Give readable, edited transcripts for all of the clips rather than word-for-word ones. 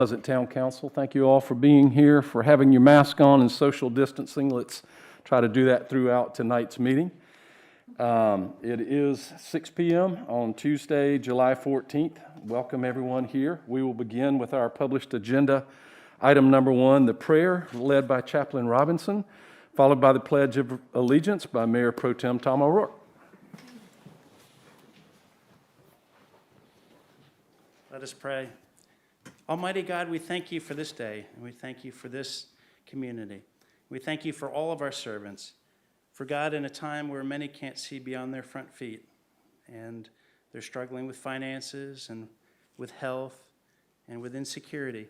Pleasant Town Council. Thank you all for being here, for having your mask on and social distancing. Let's try to do that throughout tonight's meeting. It is 6 p.m. on Tuesday, July 14th. Welcome everyone here. We will begin with our published agenda. Item number 1, the prayer led by Chaplain Robinson, followed by the Pledge of Allegiance by Mayor Pro Tem Tom O'Rourke. Let us pray. Almighty God, we thank you for this day, and we thank you for this community. We thank you for all of our servants. For God, in a time where many can't see beyond their front feet, and they're struggling with finances and with health and with insecurity,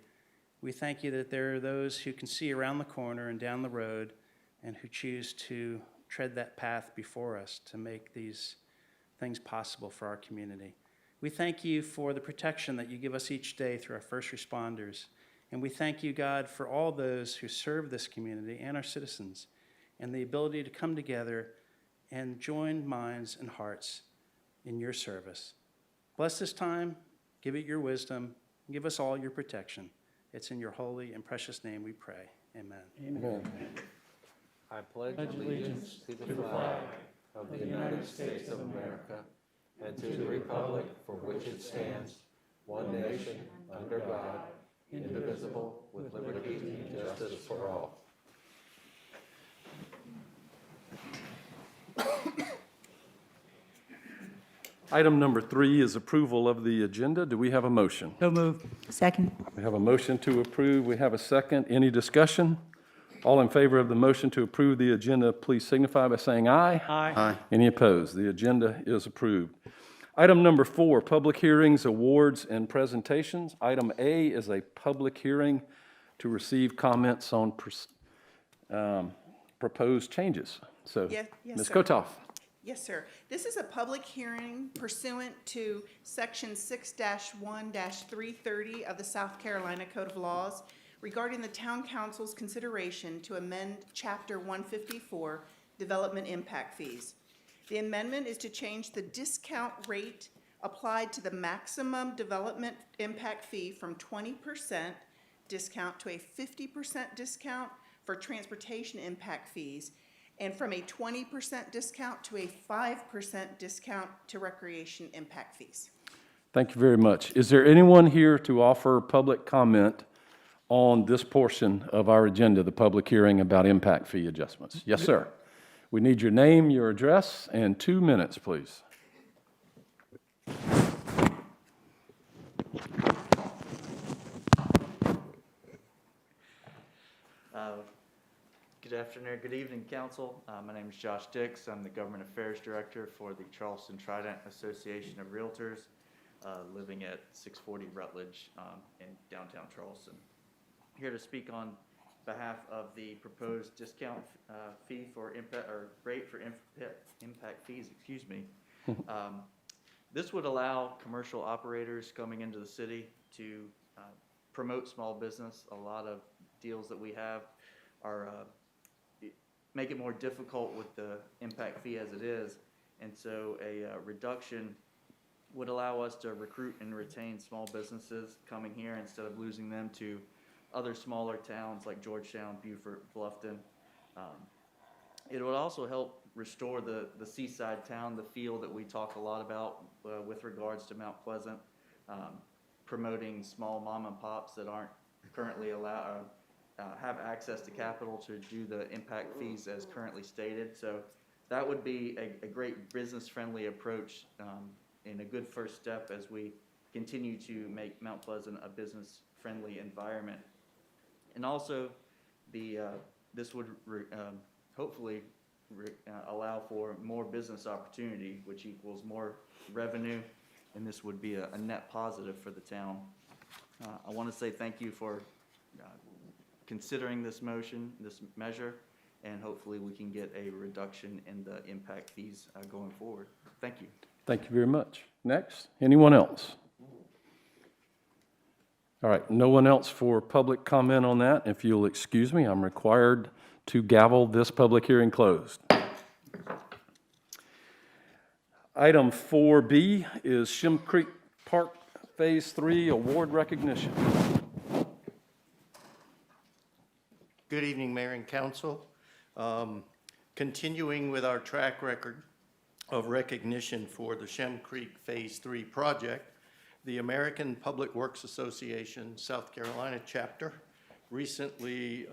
we thank you that there are those who can see around the corner and down the road and who choose to tread that path before us to make these things possible for our community. We thank you for the protection that you give us each day through our first responders. And we thank you, God, for all those who serve this community and our citizens, and the ability to come together and join minds and hearts in your service. Bless this time, give it your wisdom, and give us all your protection. It's in your holy and precious name we pray. Amen. Amen. I pledge allegiance to the flag of the United States of America and to the republic for which it stands, one nation, under God, indivisible, with liberty and justice for all. Item number 3 is approval of the agenda. Do we have a motion? So moved. Second. We have a motion to approve. We have a second. Any discussion? All in favor of the motion to approve the agenda, please signify by saying aye. Aye. Any opposed? The agenda is approved. Item number 4, public hearings, awards, and presentations. Item A is a public hearing to receive comments on proposed changes. So, Yes, Ms. sir. Kotoff. Yes, sir. This is a public hearing pursuant to Section 6-1-330 of the South Carolina Code of Laws regarding the Town Council's consideration to amend Chapter 154, Development Impact Fees. The amendment is to change the discount rate applied to the maximum development impact fee from 20% discount to a 50% discount for transportation impact fees, and from a 20% discount to a 5% discount to recreation impact fees. Thank you very much. Is there anyone here to offer public comment on this portion of our agenda, the public hearing about impact fee adjustments? Yes, sir. We need your name, your address, and 2 minutes, please. Good afternoon, good evening, Council. My name is Josh Dix. I'm the Government Affairs Director for the Charleston Trident Association of Realtors, living at 640 Rutledge in downtown Charleston. Here to speak on behalf of the proposed discount fee for impact, or rate for impact fees, excuse me. This would allow commercial operators coming into the city to promote small business. A lot of deals that we have are make it more difficult with the impact fee as it is, and so a reduction would allow us to recruit and retain small businesses coming here instead of losing them to other smaller towns like Georgetown, Beaufort, Bluffton. It would also help restore the seaside town, the feel that we talk a lot about with regards to Mount Pleasant, promoting small mom and pops that aren't currently allowed have access to capital to do the impact fees as currently stated. So that would be a great business-friendly approach and a good first step as we continue to make Mount Pleasant a business-friendly environment. And also, this would hopefully allow for more business opportunity, which equals more revenue, and this would be a net positive for the town. I want to say thank you for considering this motion, this measure, and hopefully we can get a reduction in the impact fees going forward. Thank you. Thank you very much. Next, anyone else? All right, no one else for public comment on that. If you'll excuse me, I'm required to gavel this public hearing closed. Item 4B is Shem Creek Park Phase 3 award recognition. Good evening, Mayor and Council. Continuing with our track record of recognition for the Shem Creek Phase 3 project, the American Public Works Association South Carolina chapter recently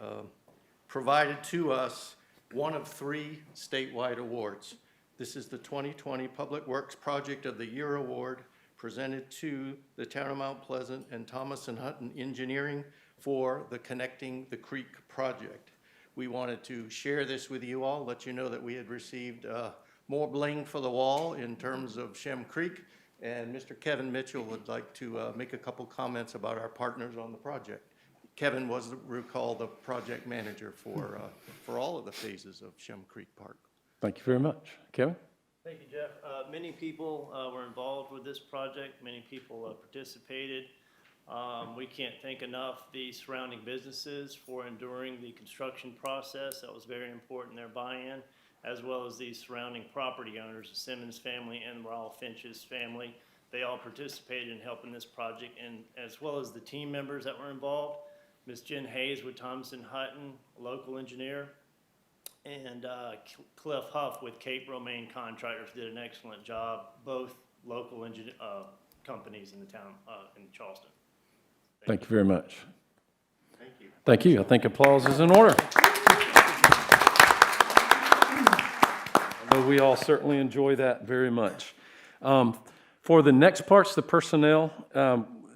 provided to us one of 3 statewide awards. This is the 2020 Public Works Project of the Year Award presented to the Town of Mount Pleasant and Thomas & Hutton Engineering for the Connecting the Creek project. We wanted to share this with you all, let you know that we had received more bling for the wall in terms of Shem Creek, and Mr. Kevin Mitchell would like to make a couple comments about our partners on the project. Kevin was, recall, the project manager for all of the phases of Shem Creek Park. Thank you very much. Kevin? Thank you, Jeff. Many people were involved with this project. Many people participated. We can't thank enough the surrounding businesses for enduring the construction process. That was very important, their buy-in, as well as the surrounding property owners, the Simmons family and Raul Finch's family. They all participated in helping this project, and as well as the team members that were involved. Ms. Jen Hayes with Thomas & Hutton, local engineer, and Cliff Huff with Cape Romaine Contractors did an excellent job, both local companies in the town, in Charleston. Thank you very much. Thank you. Thank you. I think applause is in order. I know we all certainly enjoy that very much. For the next parts, the personnel,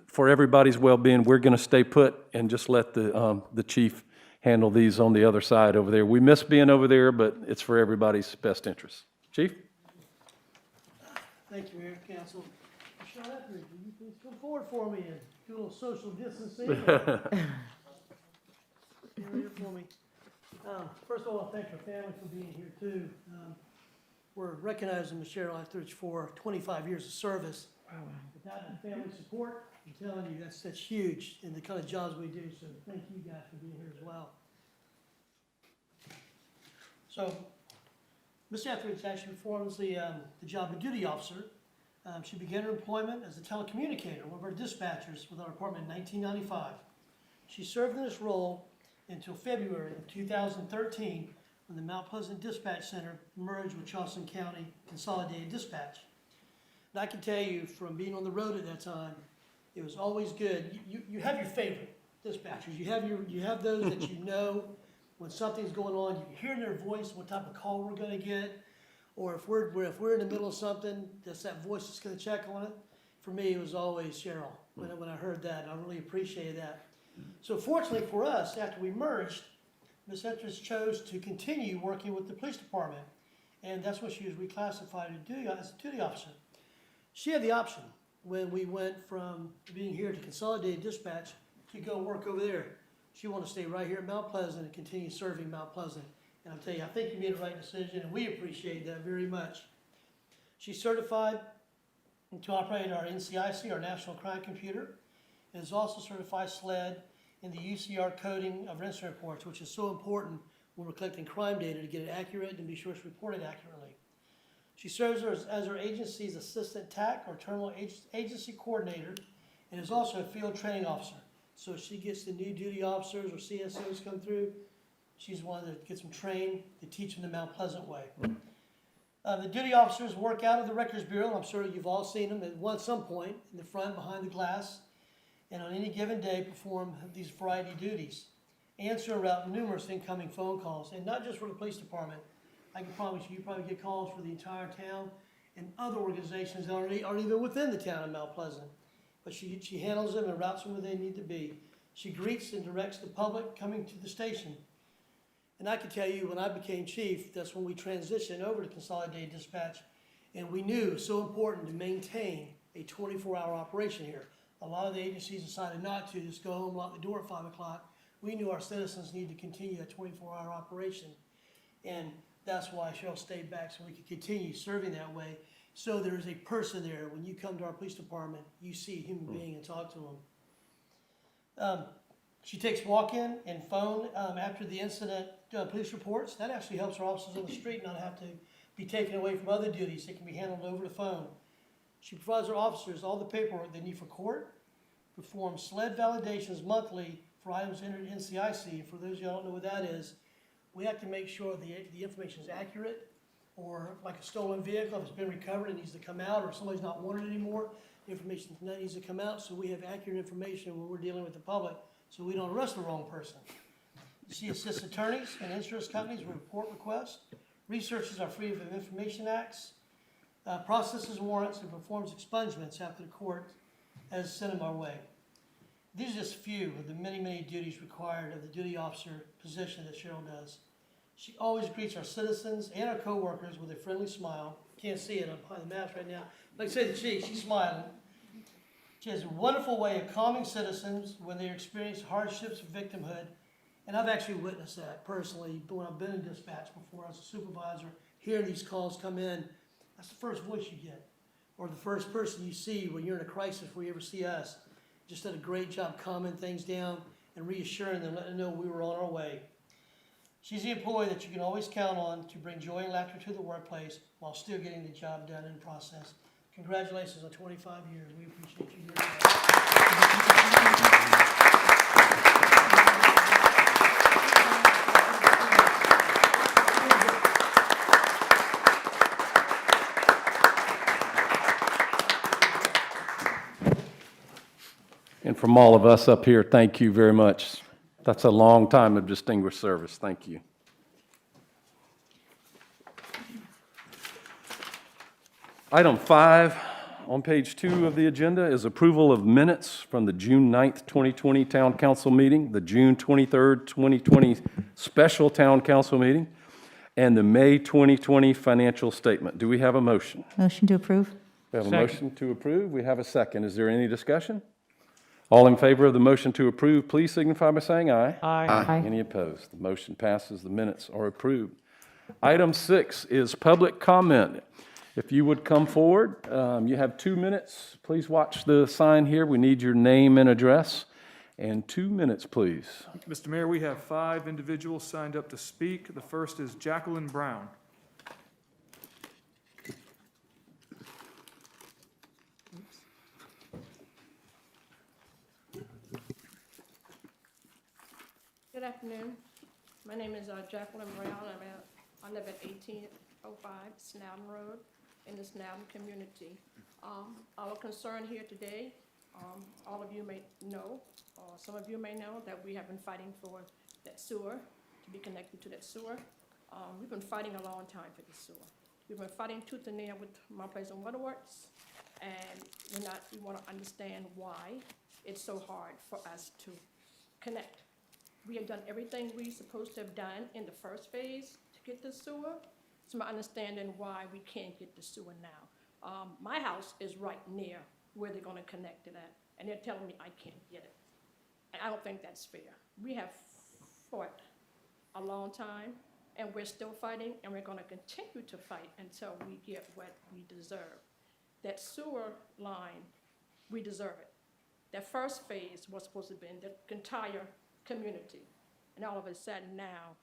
for everybody's well-being, we're going to stay put and just let the chief handle these on the other side over there. We miss being over there, but it's for everybody's best interest. Chief? Thank you, Mayor, Council. Michelle Etheridge, will you please come forward for me and do a little social distancing? Here for me. First of all, I thank her family for being here too. We're recognizing Michelle Etheridge for 25 years of service. Without that family support, I'm telling you, that's huge in the kind of jobs we do. So thank you guys for being here as well. So, Ms. Etheridge actually performs the job of duty officer. She began her employment as a telecommunicator, one of our dispatchers with our department in 1995. She served in this role until February of 2013 when the Mount Pleasant Dispatch Center merged with Charleston County Consolidated Dispatch. And I can tell you from being on the road at that time, it was always good. You have your favorite dispatchers. You have those that you know when something's going on. You hear their voice, what type of call we're going to get, or if we're in the middle of something, that's that voice that's going to check on it. For me, it was always Cheryl. When I heard that, I really appreciated that. So fortunately for us, after we merged, Ms. Etheridge chose to continue working with the police department, and that's what she was reclassified as a duty officer. She had the option when we went from being here to Consolidated Dispatch to go work over there. She wanted to stay right here at Mount Pleasant and continue serving Mount Pleasant. And I'll tell you, I think you made the right decision, and we appreciate that very much. She's certified to operate our NCIC, our National Crime Computer, and is also certified SLED in the UCR coding of incident reports, which is so important when we're collecting crime data to get it accurate and be sure it's reported accurately. She serves as our agency's assistant TAC or terminal agency coordinator, and is also a field training officer. So she gets the new duty officers or CSOs come through. She's the one that gets them trained to teach them the Mount Pleasant way. The duty officers work out of the Records Bureau. I'm sure you've all seen them at some point in the front, behind the glass, and on any given day perform these variety duties. Answer and route numerous incoming phone calls, and not just for the police department. I can promise you probably get calls for the entire town and other organizations that aren't even within the town of Mount Pleasant. But she handles them and routes them where they need to be. She greets and directs the public coming to the station. And I can tell you, when I became chief, that's when we transitioned over to Consolidated Dispatch, and we knew it was so important to maintain a 24-hour operation here. A lot of the agencies decided not to, just go home, lock the door at 5 o'clock. We knew our citizens needed to continue that 24-hour operation, and that's why Cheryl stayed back so we could continue serving that way. So there's a person there. When you come to our police department, you see a human being and talk to them. She takes walk-in and phone after the incident police reports. That actually helps our officers on the street not have to be taken away from other duties that can be handled over the phone. She provides our officers all the paperwork they need for court, perform SLED validations monthly for items entered in NCIC. For those of you who don't know what that is, we have to make sure the information is accurate, or like a stolen vehicle, if it's been recovered, it needs to come out, or somebody's not wanted anymore, the information needs to come out, so we have accurate information when we're dealing with the public, so we don't arrest the wrong person. She assists attorneys and insurance companies with report requests, researches our Freedom of Information Acts, processes warrants, and performs expungements after the court has sent them our way. These are just a few of the many, many duties required of the duty officer position that Cheryl does. She always greets our citizens and our coworkers with a friendly smile. Can't see it, I'm behind the mask right now. Like I say, the chief, she's smiling. She has a wonderful way of calming citizens when they experience hardships of victimhood. And I've actually witnessed that personally when I've been in dispatch before as a supervisor, hearing these calls come in. That's the first voice you get, or the first person you see when you're in a crisis where you ever see us. Just did a great job calming things down and reassuring them, letting them know we were on our way. She's the employee that you can always count on to bring joy and laughter to the workplace while still getting the job done in the process. Congratulations on 25 years. We appreciate you doing that. And from all of us up here, thank you very much. That's a long time of distinguished service. Thank you. Item 5 on page 2 of the agenda is approval of minutes from the June 9th, 2020 Town Council meeting, the June 23rd, 2020 special Town Council meeting, and the May 2020 financial statement. Do we have a motion? Motion to approve? We have a motion to approve. We have a second. Is there any discussion? All in favor of the motion to approve, please signify by saying aye. Aye. Any opposed? The motion passes. The minutes are approved. Item 6 is public comment. If you would come forward, you have 2 minutes. Please watch the sign here. We need your name and address. And 2 minutes, please. Mr. Mayor, we have 5 individuals signed up to speak. The first is Jacqueline Brown. Good afternoon. My name is Jacqueline Brown. I live at 1805 Snowden Road in the Snowden community. Our concern here today, all of you may know, or some of you may know, that we have been fighting for that sewer, to be connected to that sewer. We've been fighting a long time for the sewer. We've been fighting tooth and nail with Mount Pleasant Waterworks, and we want to understand why it's so hard for us to connect. We have done everything we're supposed to have done in the first phase to get the sewer. It's my understanding why we can't get the sewer now. My house is right near where they're going to connect to that, and they're telling me I can't get it. And I don't think that's fair. We have fought a long time, and we're still fighting, and we're going to continue to fight until we get what we deserve. That sewer line, we deserve it. That first phase was supposed to be in the entire community. And all of a sudden now,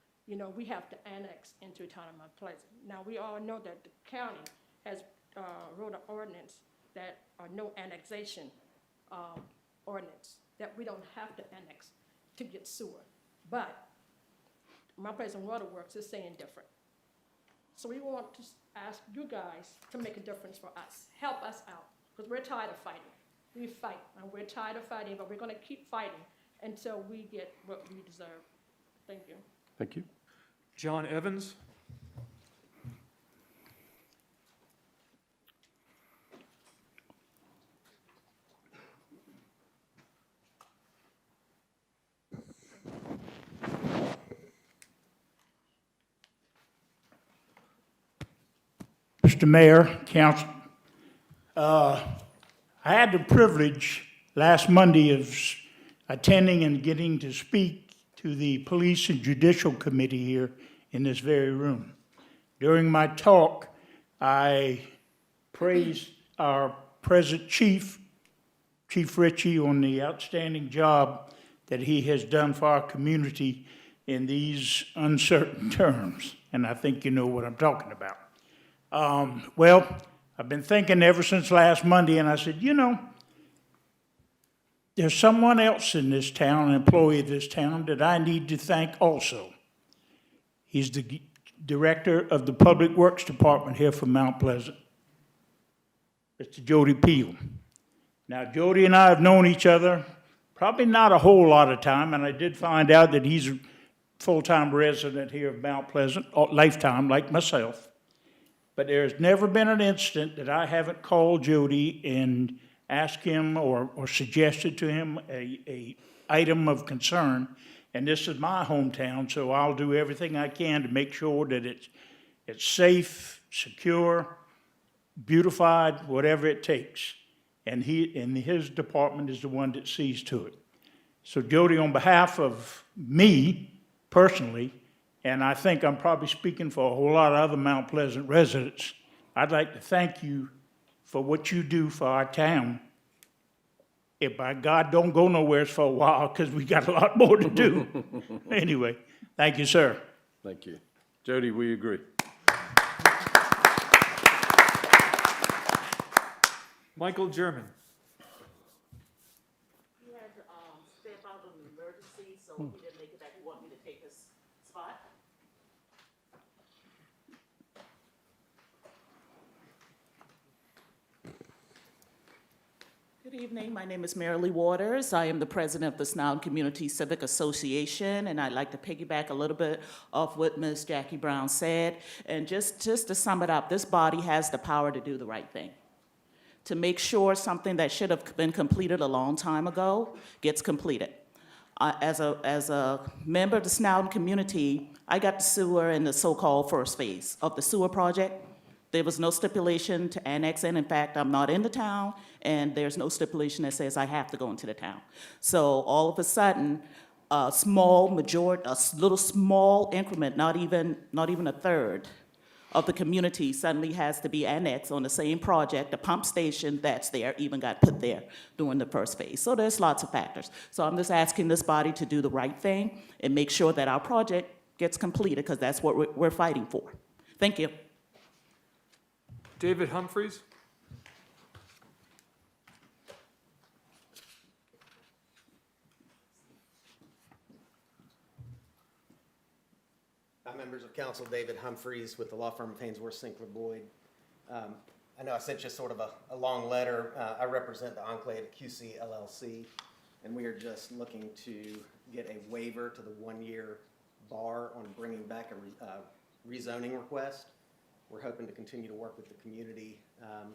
we have to annex into the town of Mount Pleasant. Now, we all know that the county has wrote an ordinance that, no annexation ordinance, that we don't have to annex to get sewer. But Mount Pleasant Waterworks is saying different. So we want to ask you guys to make a difference for us. Help us out, because we're tired of fighting. We fight, and we're tired of fighting, but we're going to keep fighting until we get what we deserve. Thank you. Thank you. John Evans. Mr. Mayor, Council, I had the privilege last Monday of attending and getting to speak to the Police and Judicial Committee here in this very room. During my talk, I praised our present chief, Chief Ritchie, on the outstanding job that he has done for our community in these uncertain terms. And I think you know what I'm talking about. Well, I've been thinking ever since last Monday, and I said, there's someone else in this town, an employee of this town, that I need to thank also. He's the director of the Public Works Department here from Mount Pleasant, Mr. Jody Peel. Now, Jody and I have known each other probably not a whole lot of time, and I did find out that he's a full-time resident here of Mount Pleasant, lifetime, like myself. But there's never been an instant that I haven't called Jody and asked him or suggested to him a item of concern. And this is my hometown, so I'll do everything I can to make sure that it's safe, secure, beautified, whatever it takes. And his department is the one that sees to it. So Jody, on behalf of me personally, and I think I'm probably speaking for a whole lot of other Mount Pleasant residents, I'd like to thank you for what you do for our town. If by God don't go nowhere for a while, because we got a lot more to do. Anyway, thank you, sir. Thank you. Jody, we agree. Michael German. He had to step out of an emergency, so he didn't make it back. He wanted me to take his spot. Good evening. My name is Marilee Waters. I am the president of the Snowden Community Civic Association, and I'd like to piggyback a little bit off what Ms. Jackie Brown said. And just to sum it up, this body has the power to do the right thing, to make sure something that should have been completed a long time ago gets completed. As a member of the Snowden community, I got the sewer in the so-called first phase of the sewer project. There was no stipulation to annex in. In fact, I'm not in the town, and there's no stipulation that says I have to go into the town. So all of a sudden, a little small increment, not even a third of the community suddenly has to be annexed on the same project. The pump station that's there even got put there during the first phase. So there's lots of factors. So I'm just asking this body to do the right thing and make sure that our project gets completed, because that's what we're fighting for. Thank you. David Humphreys. Members of council, David Humphreys with the law firm of Hainsworth, Sinkler, Boyd. I know I sent you sort of a long letter. I represent the Enclave QC LLC, and we are just looking to get a waiver to the 1-year bar on bringing back a rezoning request. We're hoping to continue to work with the community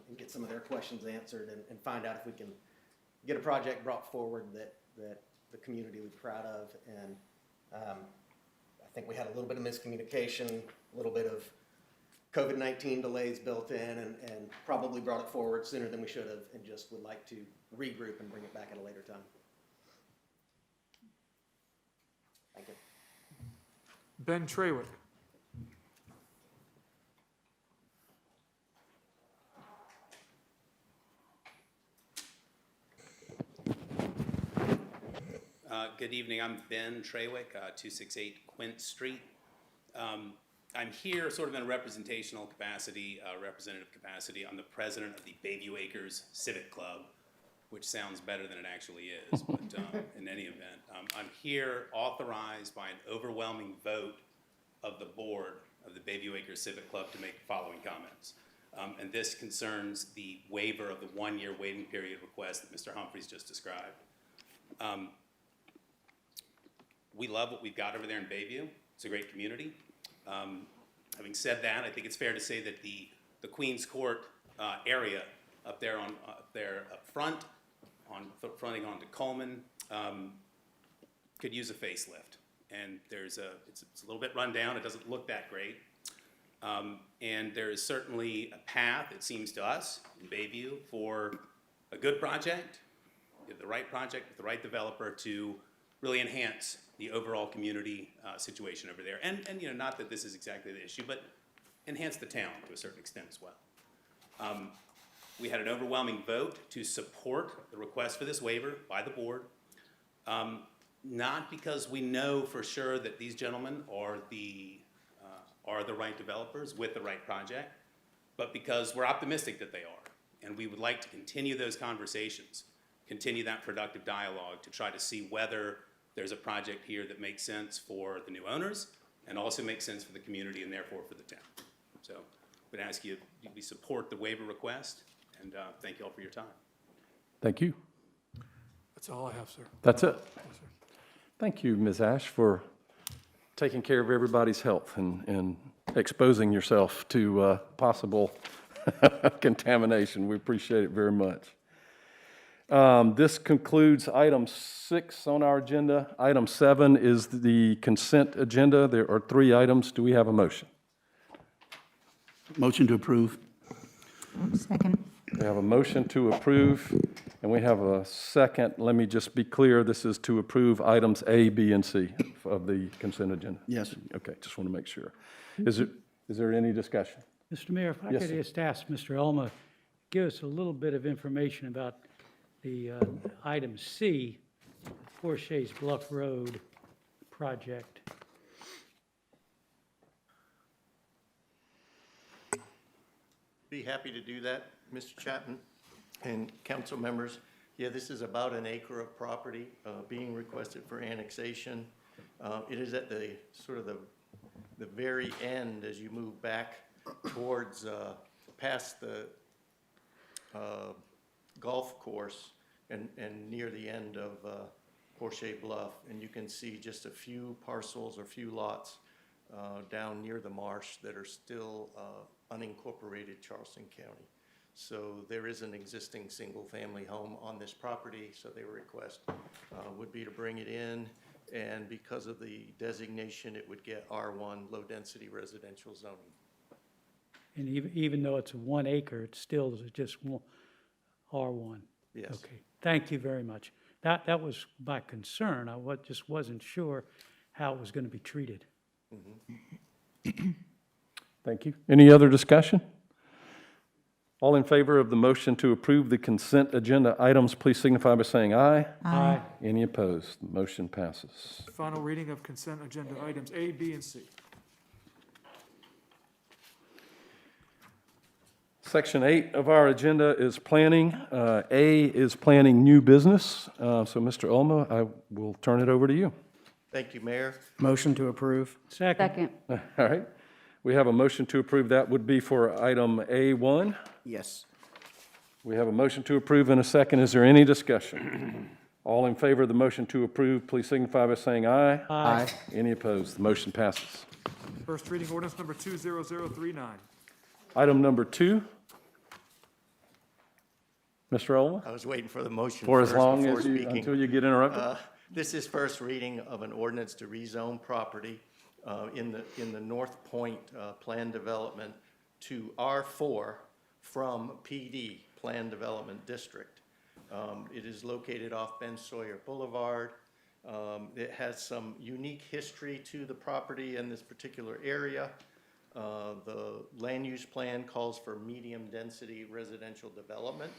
and get some of their questions answered and find out if we can get a project brought forward that the community would be proud of. And I think we had a little bit of miscommunication, a little bit of COVID-19 delays built in, and probably brought it forward sooner than we should have, and just would like to regroup and bring it back at a later time. Thank you. Ben Trawick. Good evening. I'm Ben Trawick, 268 Quint Street. I'm here sort of in a representative capacity. I'm the president of the Bayview Acres Civic Club, which sounds better than it actually is, but in any event, I'm here authorized by an overwhelming vote of the board of the Bayview Acres Civic Club to make the following comments. And this concerns the waiver of the 1-year waiting period request that Mr. Humphreys just described. We love what we've got over there in Bayview. It's a great community. Having said that, I think it's fair to say that the Queens Court area up there up front, fronting onto Coleman, could use a facelift. And it's a little bit run down. It doesn't look that great. And there is certainly a path, it seems to us, in Bayview for a good project, the right project with the right developer to really enhance the overall community situation over there. And you know, not that this is exactly the issue, but enhance the town to a certain extent as well. We had an overwhelming vote to support the request for this waiver by the board, not because we know for sure that these gentlemen are the right developers with the right project, but because we're optimistic that they are. And we would like to continue those conversations continue that productive dialogue to try to see whether there's a project here that makes sense for the new owners and also makes sense for the community and therefore for the town. So I would ask you, we support the waiver request, and thank you all for your time. Thank you. That's all I have, sir. That's it. Thank you, Ms. Ash, for taking care of everybody's health and exposing yourself to possible contamination. We appreciate it very much. This concludes item 6 on our agenda. Item 7 is the consent agenda. There are 3 items. Do we have a motion? Motion to approve. Second. We have a motion to approve, and we have a second. Let me just be clear, this is to approve items A, B, and C of the consent agenda. Yes. Okay, just want to make sure. Is there any discussion? Mr. Mayor, if I Yes, could sir. just ask Mr. Elma, give us a little bit of information about the item C, Forshay's Bluff Road project. Be happy to do that, Mr. Chapman and council members. Yeah, this is about an acre of property being requested for annexation. It is at the sort of the very end as you move back towards past the golf course and near the end of Forchet Bluff. And you can see just a few parcels or few lots down near the marsh that are still unincorporated Charleston County. So there is an existing single-family home on this property, so their request would be to bring it in, and because of the designation, it would get R1, low-density residential zoning. And even though it's 1 acre, it's still just R1. Yes. Okay, thank you very much. That was my concern. I just wasn't sure how it was going to be treated. Thank you. Any other discussion? All in favor of the motion to approve the consent agenda items, please signify by saying aye. Aye. Any opposed? The motion passes. Final reading of consent agenda items A, B, and C. Section 8 of our agenda is planning. A is planning new business. So, Mr. Ulma, I will turn it over to you. Thank you, Mayor. Motion to approve. Second. All right. We have a motion to approve. That would be for item A1. Yes. We have a motion to approve and a second. Is there any discussion? All in favor of the motion to approve, please signify by saying aye. Aye. Any opposed? The motion passes. First reading ordinance number 20039. Item number 2. Mr. Olma, I was waiting for the motion for as first long before as you, speaking. until you get interrupted. This is first reading of an ordinance to rezone property in the North Point Plan Development to R4 from PD, Plan Development District. It is located off Ben Sawyer Boulevard. It has some unique history to the property in this particular area. The land use plan calls for medium-density residential development.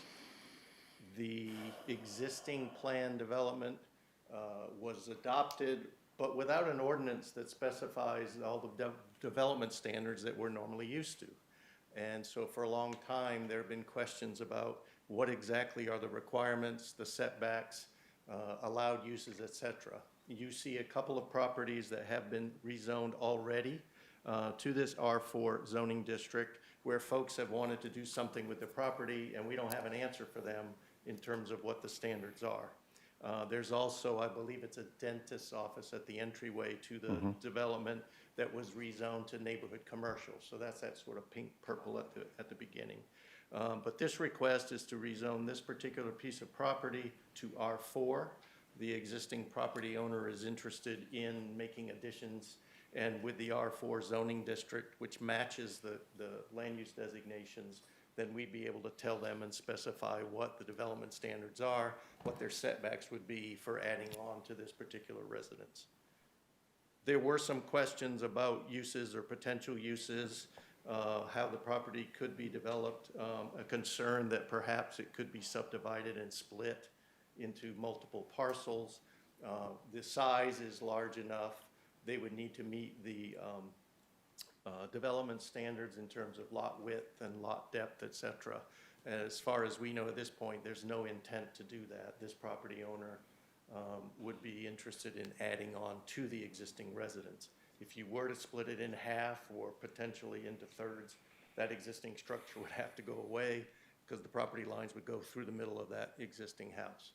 The existing plan development was adopted, but without an ordinance that specifies all the development standards that we're normally used to. And so for a long time, there have been questions about what exactly are the requirements, the setbacks, allowed uses, et cetera. You see a couple of properties that have been rezoned already to this R4 zoning district where folks have wanted to do something with the property and we don't have an answer for them in terms of what the standards are. There's also, I believe it's a dentist's office at the entryway to the development that was rezoned to neighborhood commercial. So that's that sort of pink purple at the beginning. But this request is to rezone this particular piece of property to R4. The existing property owner is interested in making additions, and with the R4 zoning district, which matches the land use designations, then we'd be able to tell them and specify what the development standards are, what their setbacks would be for adding on to this particular residence. There were some questions about uses or potential uses, how the property could be developed, a concern that perhaps it could be subdivided and split into multiple parcels. The size is large enough. They would need to meet the development standards in terms of lot width and lot depth, et cetera. As far as we know at this point, there's no intent to do that. This property owner would be interested in adding on to the existing residence. If you were to split it in half or potentially into thirds, that existing structure would have to go away because the property lines would go through the middle of that existing house.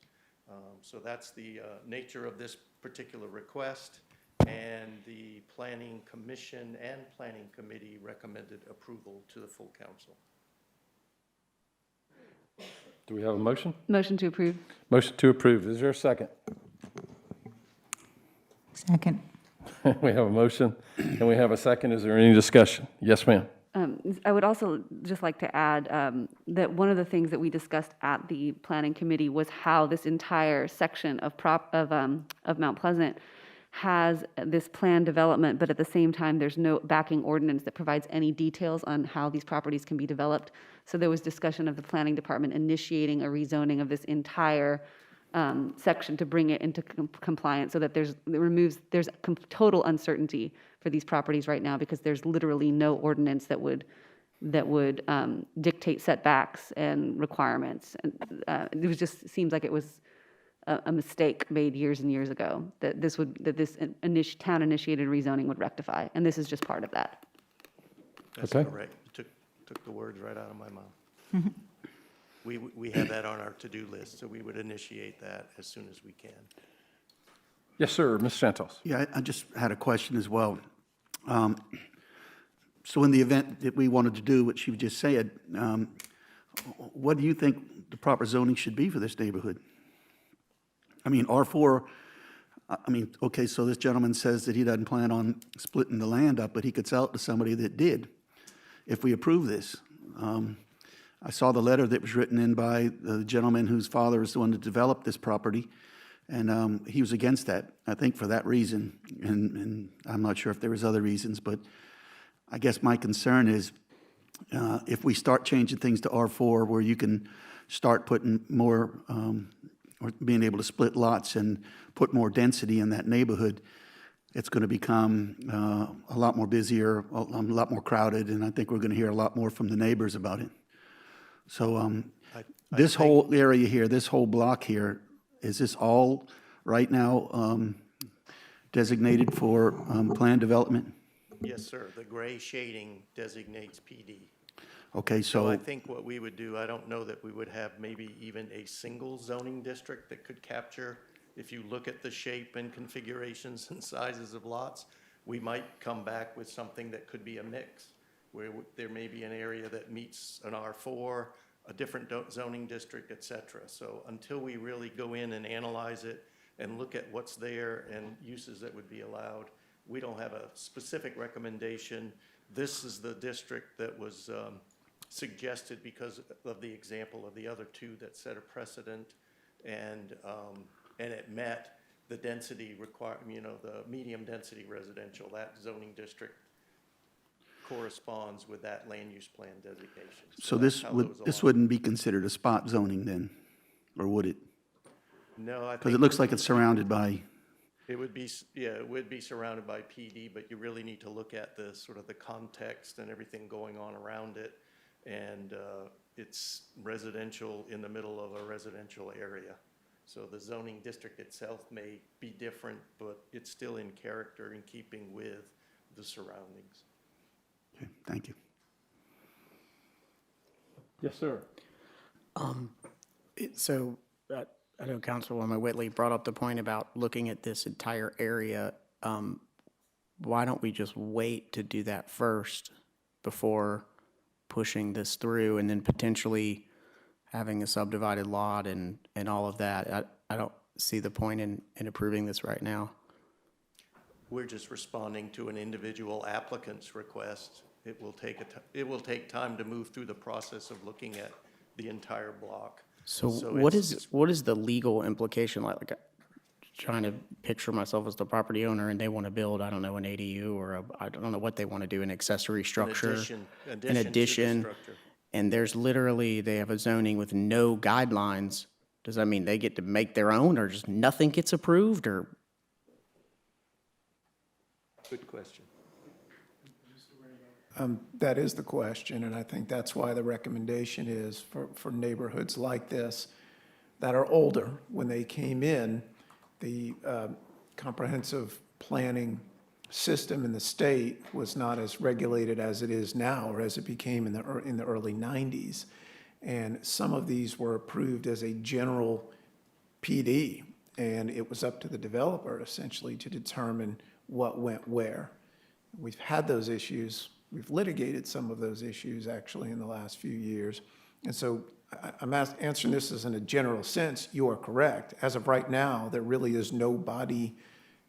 So that's the nature of this particular request, and the Planning Commission and Planning Committee recommended approval to the full council. Do we have a motion? Motion to approve. Motion to approve. Is there a second? Second. We have a motion and we have a second. Is there any discussion? Yes, ma'am. I would also just like to add that one of the things that we discussed at the Planning Committee was how this entire section of Mount Pleasant has this planned development, but at the same time, there's no backing ordinance that provides any details on how these properties can be developed. So there was discussion of the planning department initiating a rezoning of this entire section to bring it into compliance, so that there's total uncertainty for these properties right now, because there's literally no ordinance that would dictate setbacks and requirements. And it was just seems like it was a mistake made years and years ago that this town-initiated rezoning would rectify, and this is just part of that. That's Okay. correct. You took the words right out of my mouth. We have that on our to-do list, so we would initiate that as soon as we can. Yes, sir. Ms. Santos. Yeah, I just had a question as well. So in the event that we wanted to do what you just said, what do you think the proper zoning should be for this neighborhood? I mean, R4, okay, so this gentleman says that he doesn't plan on splitting the land up, but he could sell it to somebody that did, if we approve this. I saw the letter that was written in by the gentleman whose father is the one that developed this property, and he was against that, I think for that reason, and I'm not sure if there was other reasons, but I guess my concern is if we start changing things to R4, where you can start putting more, or being able to split lots and put more density in that neighborhood, it's going to become a lot more busier, a lot more crowded, and I think we're going to hear a lot more from the neighbors about it. So this whole area here, this whole block here, is this all right now designated for planned development? Yes, sir. The gray shading designates PD. Okay, So I so, think what we would do, I don't know that we would have maybe even a single zoning district that could capture, if you look at the shape and configurations and sizes of lots, we might come back with something that could be a mix, where there may be an area that meets an R4, a different zoning district, et cetera. So until we really go in and analyze it and look at what's there and uses that would be allowed, we don't have a specific recommendation. This is the district that was suggested because of the example of the other two that set a precedent, and it met the density the medium density residential. That zoning district corresponds with that land use plan designation. so that's this how would, those this align. wouldn't be considered a spot zoning then, or would it? No, I think. Because it looks like it's surrounded by, It would be, it would be surrounded by PD, but you really need to look at the sort of the context and everything going on around it. And it's residential in the middle of a residential area. So the zoning district itself may be different, but it's still in character, in keeping with the surroundings. okay, thank you. Yes, sir. So I know Councilwoman Whitley brought up the point about looking at this entire area. Why don't we just wait to do that first before pushing this through, and then potentially having a subdivided lot and all of that? I don't see the point in approving this right now. We're just responding to an individual applicant's request. It will take time to move through the process of looking at the entire block. So it's what is the legal implication? Like trying to picture myself as the property owner, and they want to build, I don't know, an ADU or I don't know what they want to do, an accessory structure. An addition to the structure. And there's literally, they have a zoning with no guidelines. Does that mean they get to make their own, or just nothing gets approved, or? Good question. That is the question, and I think that's why the recommendation is for neighborhoods like this that are older. When they came in, the comprehensive planning system in the state was not as regulated as it is now, or as it became in the early 90s. And some of these were approved as a general PD, and it was up to the developer essentially to determine what went where. We've had those issues. We've litigated some of those issues actually in the last few years. And so I'm answering this as in a general sense. You are correct. As of right now, there really is no body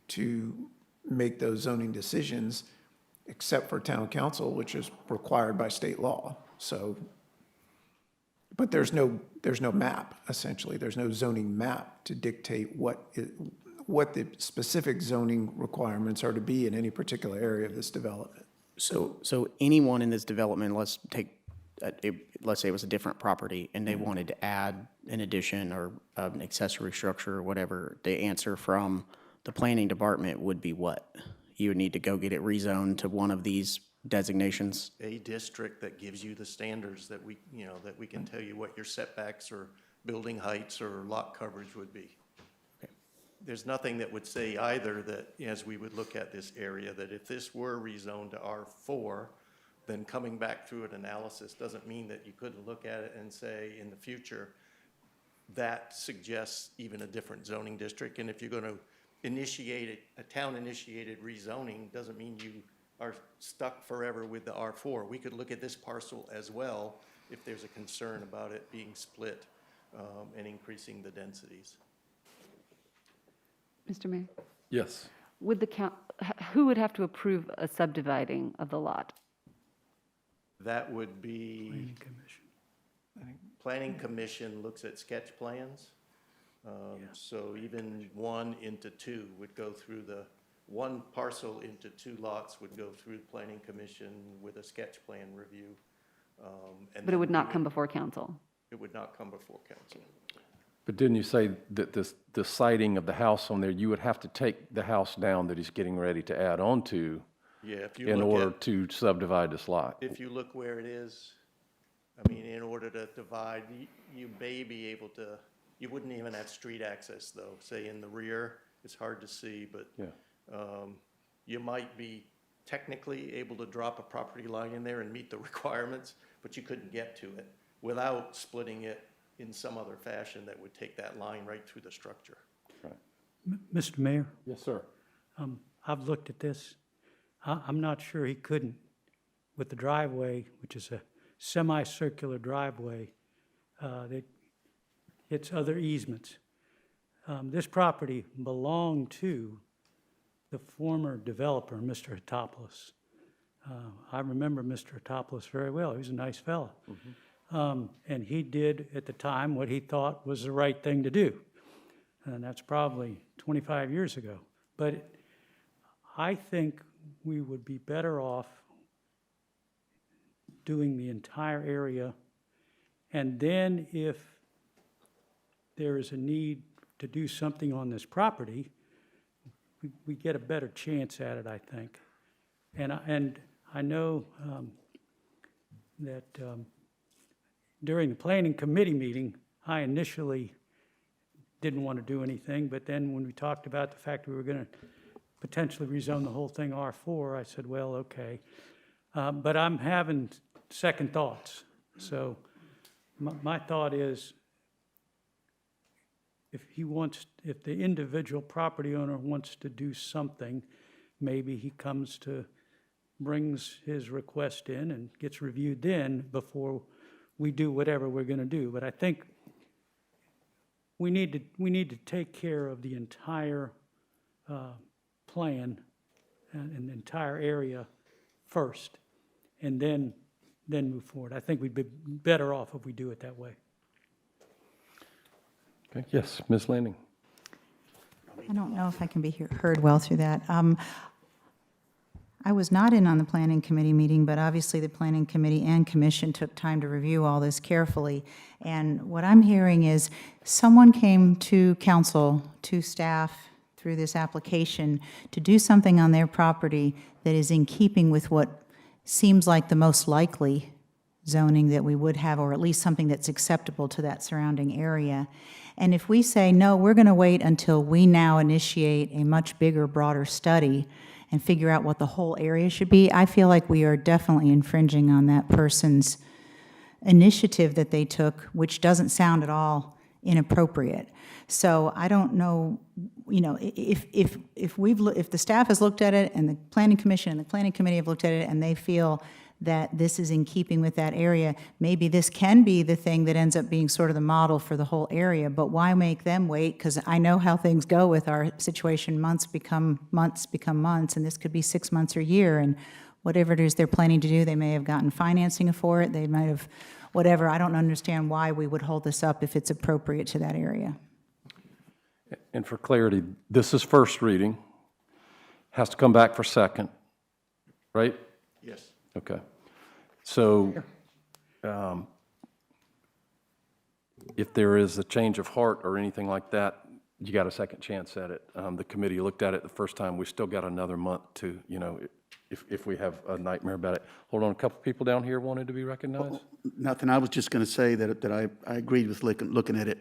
to make those zoning decisions except for town council, which is required by state law. So, but there's no map, essentially. There's no zoning map to dictate what the specific zoning requirements are to be in any particular area of this development. So anyone in this development, let's say it was a different property and they wanted to add an addition or an accessory structure or whatever, the answer from the planning department would be what? You would need to go get it rezoned to one of these designations? A district that gives you the standards that we can tell you what your setbacks or building heights or lot coverage would be. There's nothing that would say either that, as we would look at this area, that if this were rezoned to R4, then coming back through an analysis doesn't mean that you couldn't look at it and say in the future, that suggests even a different zoning district. And if you're going to initiate a town-initiated rezoning, doesn't mean you are stuck forever with the R4. We could look at this parcel as well if there's a concern about it being split and increasing the densities. Mr. Mayor? Yes. Would who would have to approve a subdividing of the lot? That would be, Planning Commission looks at sketch plans. So even 1 into 2 would go through one parcel into 2 lots would go through Planning Commission with a sketch plan review. But it would not come before council? It would not come before council. But didn't you say that the siting of the house on there, you would have to take the house down that he's getting ready to add on to in order to subdivide this lot? If you look where it is, I mean, in order to divide, you may be able to, you wouldn't even have street access though. Say in the rear, it's hard to see, but you might be technically able to drop a property line in there and meet the requirements, but you couldn't get to it without splitting it in some other fashion that would take that line right through the structure. Right. Mr. Mayor? Yes, sir. I've looked at this. I'm not sure he couldn't, with the driveway, which is a semicircular driveway, that it's other easements. This property belonged to the former developer, Mr. Hatopoulos. I remember Mr. Hatopoulos very well. He was a nice fellow. And he did, at the time, what he thought was the right thing to do. And that's probably 25 years ago. But I think we would be better off doing the entire area. And then if there is a need to do something on this property, we get a better chance at it, I think. And I know that during the planning committee meeting, I initially didn't want to do anything, but then when we talked about the fact we were going to potentially rezone the whole thing R4, I said, well, okay. But I'm having second thoughts. So my thought is, if the individual property owner wants to do something, maybe he brings his request in and gets reviewed then before we do whatever we're going to do. But I think we need to take care of the entire plan and the entire area first, and then move forward. I think we'd be better off if we do it that way. Okay. Yes, Ms. Landing. I don't know if I can be heard well through that. I was not in on the planning committee meeting, but obviously the planning committee and commission took time to review all this carefully. And what I'm hearing is someone came to council, to staff, through this application to do something on their property that is in keeping with what seems like the most likely zoning that we would have, or at least something that's acceptable to that surrounding area. And if we say, no, we're going to wait until we now initiate a much bigger, broader study and figure out what the whole area should be, I feel like we are definitely infringing on that person's initiative that they took, which doesn't sound at all inappropriate. So I don't know, you know, if the staff has looked at it and the planning commission and the planning committee have looked at it and they feel that this is in keeping with that area, maybe this can be the thing that ends up being sort of the model for the whole area, but why make them wait? Because I know how things go with our situation. Months become months, and this could be 6 months or a year, and whatever it is they're planning to do, they may have gotten financing for it, they might have, whatever. I don't understand why we would hold this up if it's appropriate to that area. And for clarity, this is first reading, has to come back for second, right? Yes. Okay. So if there is a change of heart or anything like that, you got a second chance at it. The committee looked at it the first time. We still got another month to, you know, if we have a nightmare about it. Hold on, a couple people down here wanted to be recognized. Nothing, I was just going to say that I agreed with looking at it,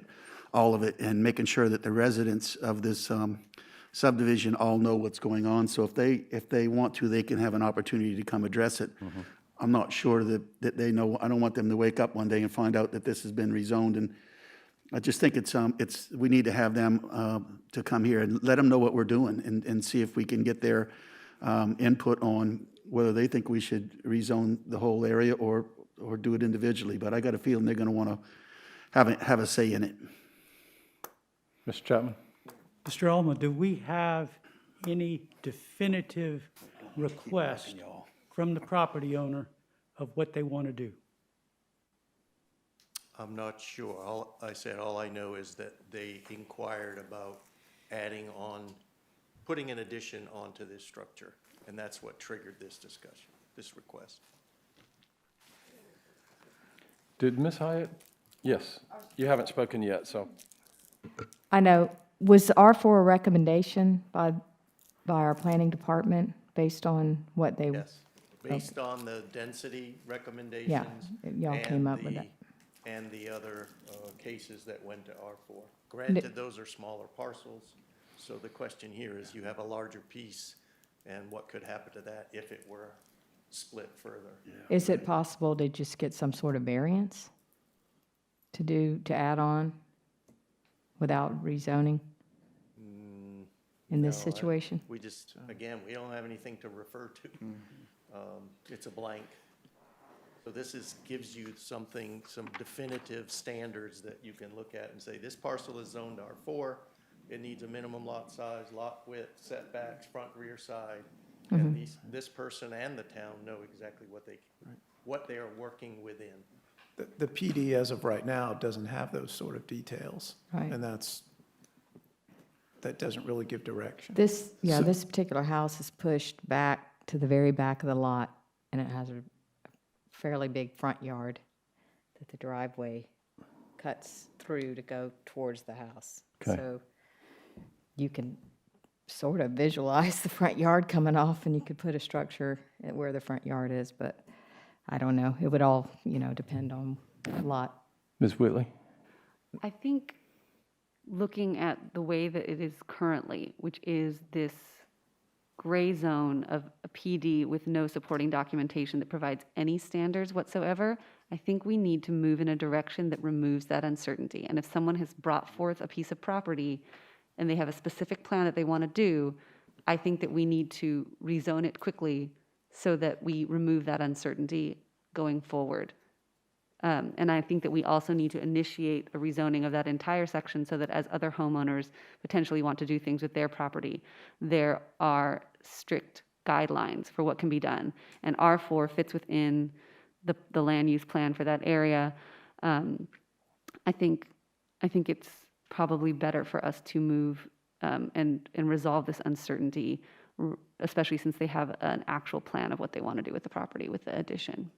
all of it, and making sure that the residents of this subdivision all know what's going on. So if they want to, they can have an opportunity to come address it. I'm not sure that they know. I don't want them to wake up one day and find out that this has been rezoned. And I just think we need to have them to come here and let them know what we're doing and see if we can get their input on whether they think we should rezone the whole area or do it individually. But I got a feeling they're going to want to have a say in it. Mr. Chapman? Mr. Alma, do we have any definitive request from the property owner of what they want to do? I'm not sure. All I know is that they inquired about putting an addition onto this structure, and that's what triggered this discussion, this request. Did Ms. Hyatt? Yes. You haven't spoken yet, so. I know. Was R4 a recommendation by our planning department based on what they? Yes, based on the density recommendations. Yeah, y'all came up with that. And the other cases that went to R4. Granted, those are smaller parcels, so the question here is you have a larger piece, and what could happen to that if it were split further? Is it possible to just get some sort of variance to add on without rezoning in this situation? We just, again, we don't have anything to refer to. It's a blank. So this gives you some definitive standards that you can look at and say, this parcel is zoned R4, it needs a minimum lot size, lot width, setbacks, front, rear, side. And this person and the town know exactly what they are working within. The PD as of right now doesn't have those sort of details. Right. And that doesn't really give direction. This particular house is pushed back to the very back of the lot, and it has a fairly big front yard that the driveway cuts through to go towards the house. Okay. So you can sort of visualize the front yard coming off, and you could put a structure at where the front yard is, but I don't know. It would all, depend on a lot. Ms. Whitley? I think looking at the way that it is currently, which is this gray zone of a PD with no supporting documentation that provides any standards whatsoever, I think we need to move in a direction that removes that uncertainty. And if someone has brought forth a piece of property and they have a specific plan that they want to do, I think that we need to rezone it quickly so that we remove that uncertainty going forward. And I think that we also need to initiate a rezoning of that entire section so that as other homeowners potentially want to do things with their property, there are strict guidelines for what can be done. And R4 fits within the land use plan for that area. I think it's probably better for us to move and resolve this uncertainty, especially since they have an actual plan of what they want to do with the property with the addition.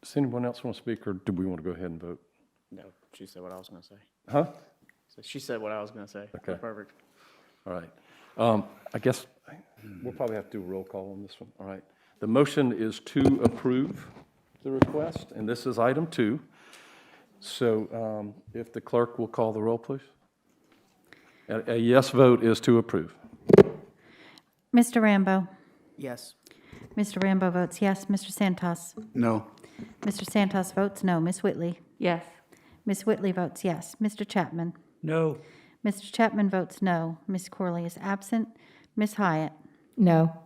Does anyone else want to speak, or do we want to go ahead and vote? No, she said what I was going to say. Huh? So she said what I was going to say. Okay. Perfect. All right. I guess We'll probably have to do a roll call on this one. All right. The motion is to approve the request, and this is item 2. So if the clerk will call the roll, please. A yes vote is to approve. Mr. Rambo? Yes. Mr. Rambo votes yes. Mr. Santos? No. Mr. Santos votes no. Ms. Whitley? Yes. Ms. Whitley votes yes. Mr. Chapman? No. Mr. Chapman votes no. Ms. Corley is absent. Ms. Hyatt? No.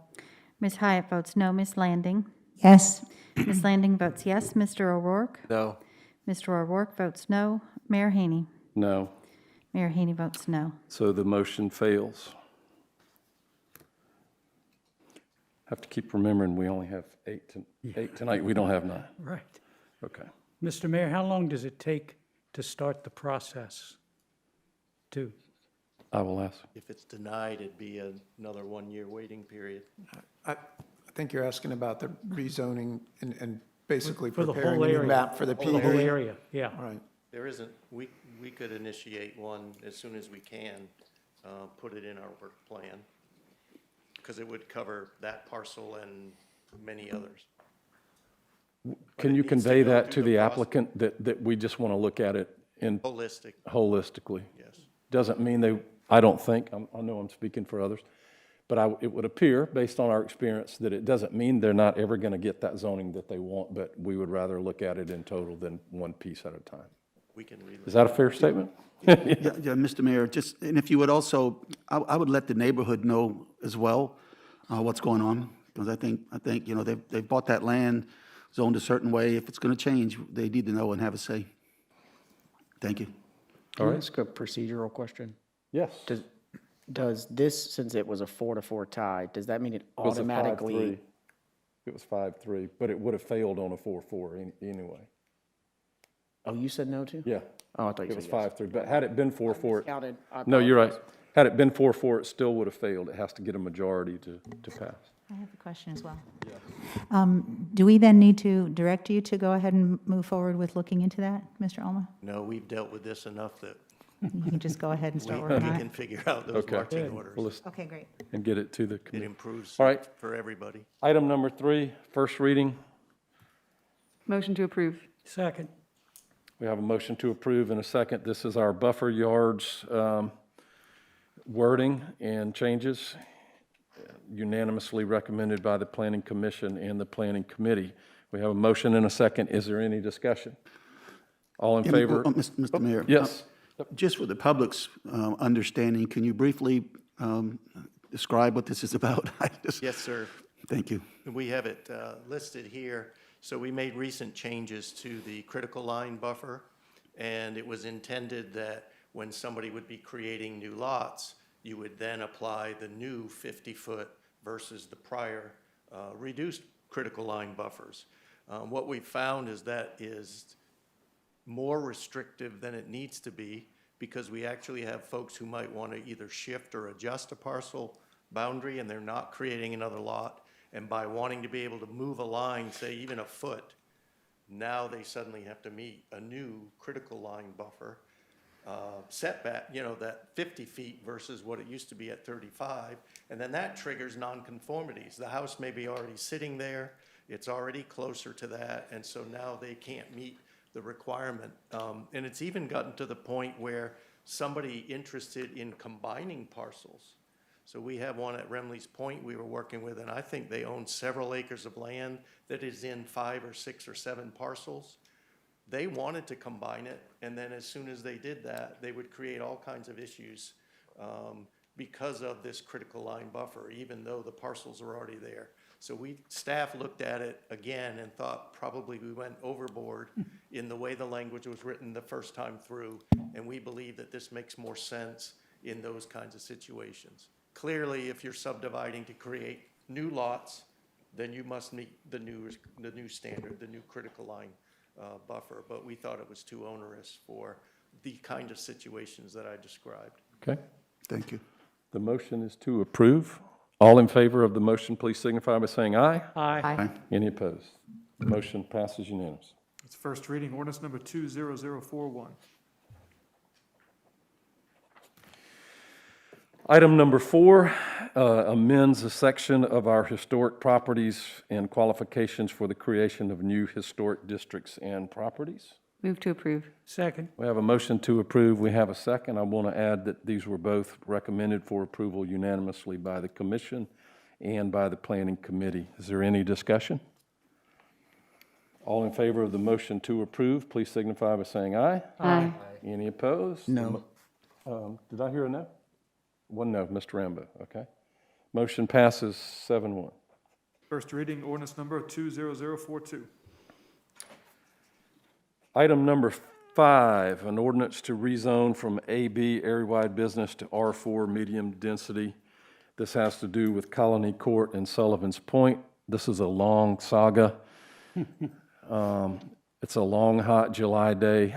Ms. Hyatt votes no. Ms. Landing? Yes. Ms. Landing votes yes. Mr. O'Rourke? No. Mr. O'Rourke votes no. Mayor Haney? No. Mayor Haney votes no. So the motion fails. Have to keep remembering we only have 8 tonight. We don't have 9. Right. Okay. Mr. Mayor, how long does it take to start the process? I will ask. If it's denied, it'd be another 1-year waiting period. I think you're asking about the rezoning and basically For the preparing whole a new area. map for the For the whole PUD. area, yeah. Right. There isn't, we could initiate one as soon as we can, put it in our work plan, because it would cover that parcel and many others. Can it you needs to convey go that to through the the applicant that we just want to look at it in holistically? Yes. Doesn't mean I don't think, I know I'm speaking for others, but it would appear, based on our experience, that it doesn't mean they're not ever going to get that zoning that they want, but we would rather look at it in total than one piece at a time. We can relay. Is that a fair statement? Yeah, Mr. Mayor, and if you would also, I would let the neighborhood know as well what's going on, because I think they've bought that land zoned a certain way. If it's going to change, they need to know and have a say. Thank you. Can I ask a procedural question? Yes. Does this, since it was a 4-4 tie, does that mean it It was a automatically? 5-3. It was 5-3, but it would have failed on a 4-4 anyway. Oh, you said no to? Yeah. Oh, I thought you It was said yes. 5-3, but had it been 4-4. Counted. No, you're right. Had it been 4-4, it still would have failed. It has to get a majority to pass. I have a question as well. Do we then need to direct you to go ahead and move forward with looking into that, Mr. Alma? No, we've dealt with this enough that You can just go ahead and we start working on can it? figure out those Okay. marching Good. orders. Well, let's- Okay, great. And get it to the It committee. improves All right. for everybody. Item number 3, first reading. Motion to approve. Second. We have a motion to approve in a second. This is our buffer yards wording and changes unanimously recommended by the Planning Commission and the Planning Committee. We have a motion and a second. Is there any discussion? All in favor? Mr. Mayor? Yes. Just for the public's understanding, can you briefly describe what this is about? Yes, sir. Thank you. We have it listed here. So we made recent changes to the critical line buffer, and it was intended that when somebody would be creating new lots, you would then apply the new 50-foot versus the prior reduced critical line buffers. What we found is that is more restrictive than it needs to be, because we actually have folks who might want to either shift or adjust a parcel boundary and they're not creating another lot. And by wanting to be able to move a line, say even a foot, now they suddenly have to meet a new critical line buffer setback, that 50 feet versus what it used to be at 35. And then that triggers nonconformities. The house may be already sitting there. It's already closer to that. And so now they can't meet the requirement. And it's even gotten to the point where somebody interested in combining parcels. So we have one at Remley's Point we were working with, and I think they own several acres of land that is in 5 or 6 or 7 parcels. They wanted to combine it, and then as soon as they did that, they would create all kinds of issues because of this critical line buffer, even though the parcels are already there. So staff looked at it again and thought probably we went overboard in the way the language was written the first time through, and we believe that this makes more sense in those kinds of situations. Clearly, if you're subdividing to create new lots, then you must meet the new standard, the new critical line buffer. But we thought it was too onerous for the kind of situations that I described. Okay. Thank you. The motion is to approve. All in favor of the motion, please signify by saying aye. Aye. Aye. Any opposed? The motion passes unanimous. It's first reading, ordinance number 20041. Item number 4 amends a section of our historic properties and qualifications for the creation of new historic districts and properties. Move to approve. Second. We have a motion to approve. We have a second. I want to add that these were both recommended for approval unanimously by the commission and by the planning committee. Is there any discussion? All in favor of the motion to approve, please signify by saying aye. Aye. Any opposed? No. Did I hear a no? One no, Mr. Rambo, okay. Motion passes 7-1. First reading, ordinance number 20042. Item number 5, an ordinance to rezone from AB area-wide business to R4 medium density. This has to do with Colony Court and Sullivan's Point. This is a long saga. It's a long, hot July day.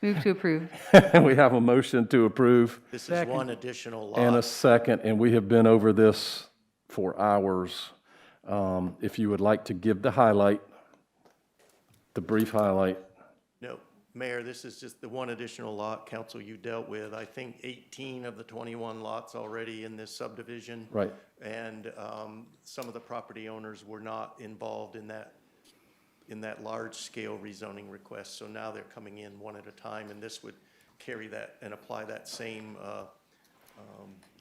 Move to approve. We have a motion to approve This is one additional lot. and a second, and we have been over this for hours. If you would like to give the highlight, the brief highlight. No, Mayor, this is just the one additional lot, council, you dealt with, I think 18 of the 21 lots already in this subdivision. Right. And some of the property owners were not involved in that large-scale rezoning request. So now they're coming in one at a time, and this would carry that and apply that same,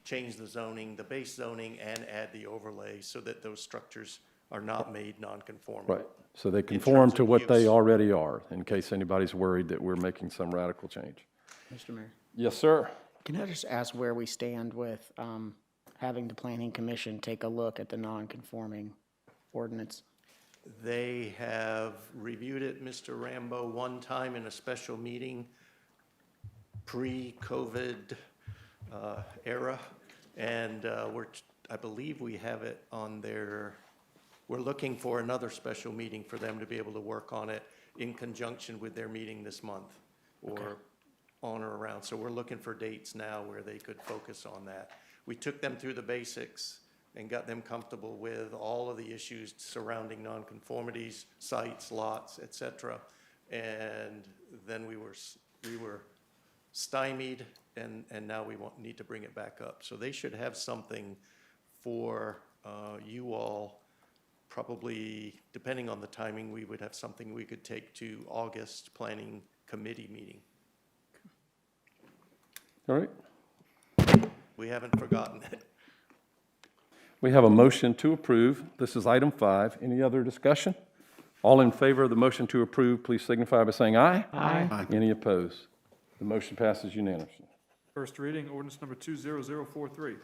change the zoning, the base zoning, and add the overlay so that those structures are not made non-conforming. Right, so they conform terms to of what they use. already are, in case anybody's worried that we're making some radical change. Mr. Mayor, Yes, sir. can I just ask where we stand with having the planning commission take a look at the non-conforming ordinance? They have reviewed it, Mr. Rambo, one time in a special meeting, pre-COVID era, and I believe we have it on their, we're looking for another special meeting for them to be able to work on it in conjunction with their meeting this month, or on or around. So we're looking for dates now where they could focus on that. We took them through the basics and got them comfortable with all of the issues surrounding nonconformities, sites, lots, et cetera. And then we were stymied, and now we need to bring it back up. So they should have something for you all, probably, depending on the timing, we would have something we could take to August Planning Committee meeting. All right. We haven't forgotten it. We have a motion to approve. This is item 5. Any other discussion? All in favor of the motion to approve, please signify by saying aye. Aye. Any opposed? The motion passes unanimously. First reading, ordinance number 20043.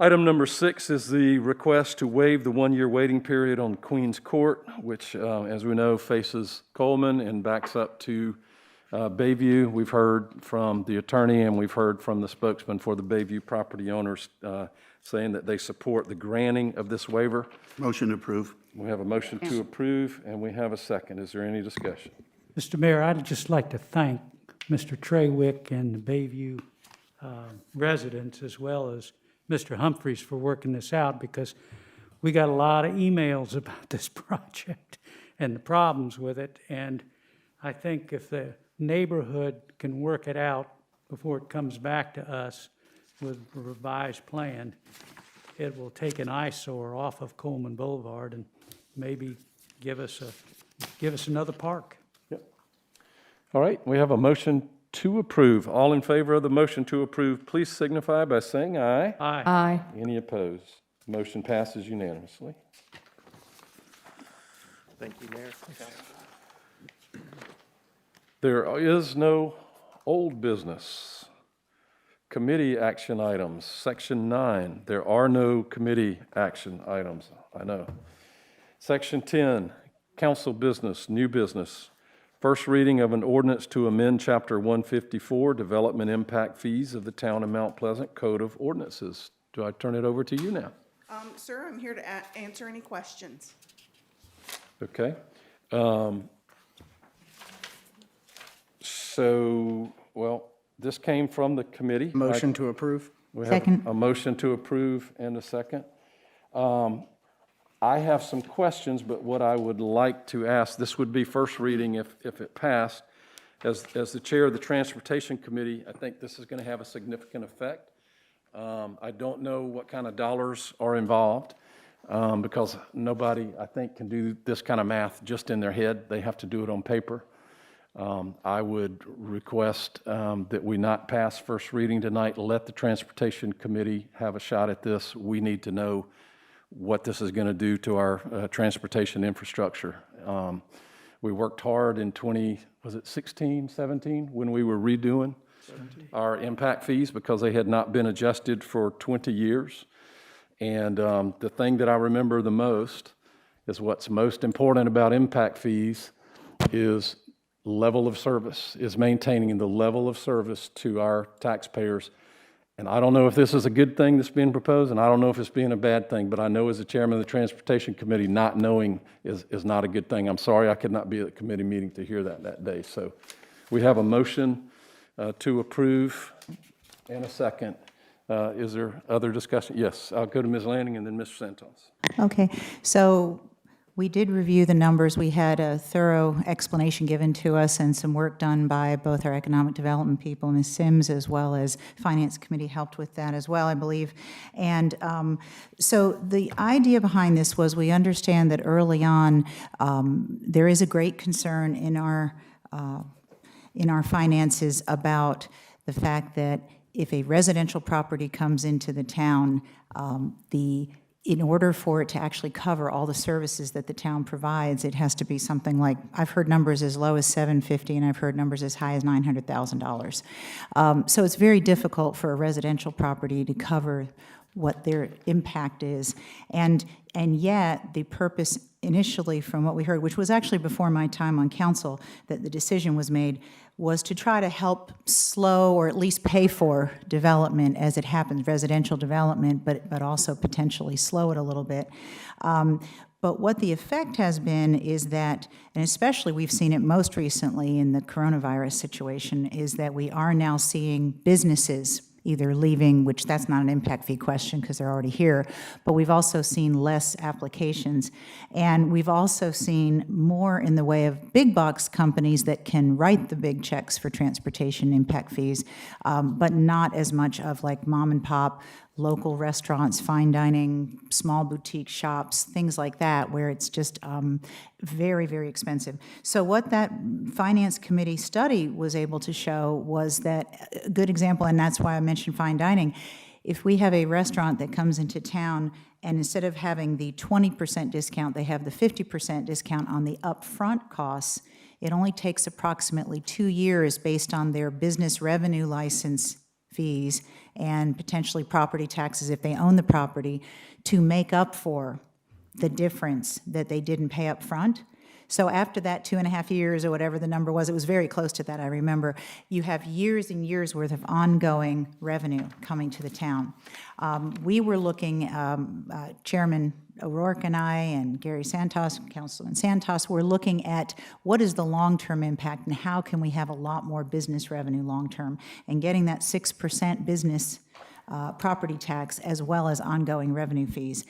Item number 6 is the request to waive the one-year waiting period on Queens Court, which, as we know, faces Coleman and backs up to Bayview. We've heard from the attorney and we've heard from the spokesman for the Bayview property owners saying that they support the granting of this waiver. Motion to approve. We have a motion to approve and we have a second. Is there any discussion? Mr. Mayor, I'd just like to thank Mr. Trawick and the Bayview residents, as well as Mr. Humphreys, for working this out, because we got a lot of emails about this project and the problems with it. And I think if the neighborhood can work it out before it comes back to us with a revised plan, it will take an eyesore off of Coleman Boulevard and maybe give us another park. Yep. All right, we have a motion to approve. All in favor of the motion to approve, please signify by saying aye. Aye. Aye. Any opposed? Motion passes unanimously. Thank you, Mayor. There is no old business. Committee action items, Section 9. There are no committee action items, I know. Section 10, council business, new business. First reading of an ordinance to amend Chapter 154, Development Impact Fees of the Town of Mount Pleasant Code of Ordinances. Do I turn it over to you now? Sir, I'm here to answer any questions. Okay. So, well, this came from the committee. Motion to approve? We have Second. a motion to approve and a second. I have some questions, but what I would like to ask, this would be first reading if it passed, As the chair of the Transportation Committee, I think this is going to have a significant effect. I don't know what kind of dollars are involved because nobody, I think, can do this kind of math just in their head. They have to do it on paper. I would request that we not pass first reading tonight. Let the Transportation Committee have a shot at this. We need to know what this is going to do to our transportation infrastructure. We worked hard in 16, 17, when we were redoing our impact fees because they had not been adjusted for 20 years. And the thing that I remember the most is what's most important about impact fees is level of service, is maintaining the level of service to our taxpayers. And I don't know if this is a good thing that's being proposed, and I don't know if it's being a bad thing, but I know as the chairman of the Transportation Committee, not knowing is not a good thing. I'm sorry I could not be at the committee meeting to hear that day. So we have a motion to approve and a second. Is there other discussion? Yes, I'll go to Ms. Lanning and then Mr. Santos. Okay, so we did review the numbers. We had a thorough explanation given to us and some work done by both our economic development people, Ms. Sims, as well as Finance Committee helped with that as well, I believe. And so the idea behind this was we understand that early on there is a great concern in our finances about the fact that if a residential property comes into the town, in order for it to actually cover all the services that the town provides, it has to be something like, I've heard numbers as low as $750,000 and I've heard numbers as high as $900,000. So it's very difficult for a residential property to cover what their impact is. And yet the purpose initially from what we heard, which was actually before my time on council, that the decision was made, was to try to help slow or at least pay for development as it happens, residential development, but also potentially slow it a little bit. But what the effect has been is that, and especially we've seen it most recently in the coronavirus situation, is that we are now seeing businesses either leaving, which that's not an impact fee question because they're already here, but we've also seen less applications. And we've also seen more in the way of big box companies that can write the big checks for transportation impact fees, but not as much of like mom and pop, local restaurants, fine dining, small boutique shops, things like that, where it's just very, very expensive. So what that Finance Committee study was able to show was that, a good example, and that's why I mentioned fine dining, if we have a restaurant that comes into town and instead of having the 20% discount, they have the 50% discount on the upfront costs, it only takes approximately 2 years based on their business revenue license fees and potentially property taxes if they own the property to make up for the difference that they didn't pay up front. So after that 2.5 years or whatever the number was, it was very close to that, I remember, you have years and years worth of ongoing revenue coming to the town. We were looking, Chairman O'Rourke and I and Gary Santos, Councilman Santos, were looking at what is the long-term impact and how can we have a lot more business revenue long-term, and getting that 6% business property tax as well as ongoing revenue fees.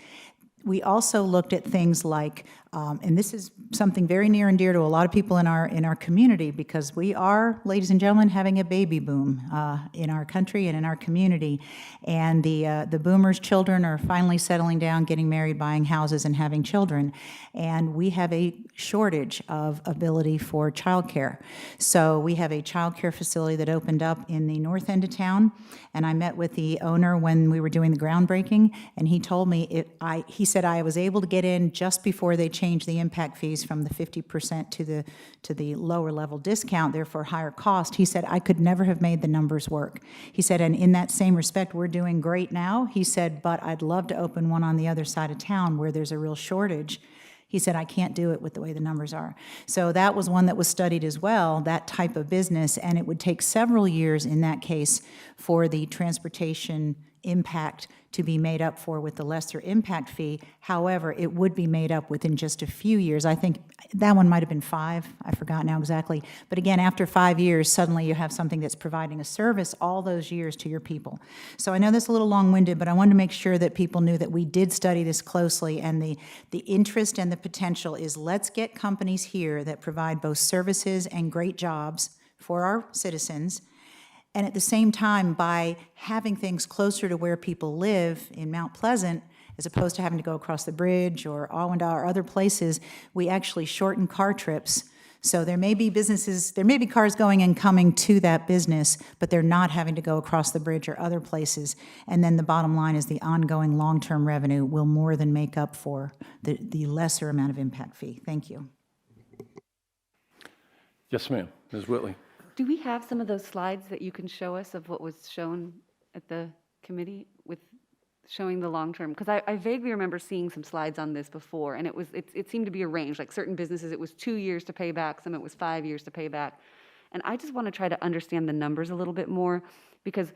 We also looked at things like, and this is something very near and dear to a lot of people in our community, because we are, ladies and gentlemen, having a baby boom in our country and in our community. And the boomers' children are finally settling down, getting married, buying houses, and having children. And we have a shortage of ability for childcare. So we have a childcare facility that opened up in the north end of town, and I met with the owner when we were doing the groundbreaking, and he told me, he said I was able to get in just before they changed the impact fees from the 50% to the lower level discount, therefore higher cost. He said, I could never have made the numbers work. He said, and in that same respect, we're doing great now. He said, but I'd love to open one on the other side of town where there's a real shortage. He said, I can't do it with the way the numbers are. So that was one that was studied as well, that type of business, and it would take several years in that case for the transportation impact to be made up for with the lesser impact fee. However, it would be made up within just a few years. I think that one might have been 5. I forgot now exactly. But again, after 5 years, suddenly you have something that's providing a service all those years to your people. So I know this is a little long-winded, but I wanted to make sure that people knew that we did study this closely, and the interest and the potential is let's get companies here that provide both services and great jobs for our citizens. And at the same time, by having things closer to where people live in Mount Pleasant, as opposed to having to go across the bridge or Awanda or other places, we actually shorten car trips. So there may be businesses, there may be cars going and coming to that business, but they're not having to go across the bridge or other places. And then the bottom line is the ongoing long-term revenue will more than make up for the lesser amount of impact fee. Thank you. Yes, ma'am. Ms. Whitley. Do we have some of those slides that you can show us of what was shown at the committee with showing the long-term? Because I vaguely remember seeing some slides on this before, and it seemed to be a range. Like certain businesses, it was 2 years to pay back, some it was 5 years to pay back. And I just want to try to understand the numbers a little bit more, because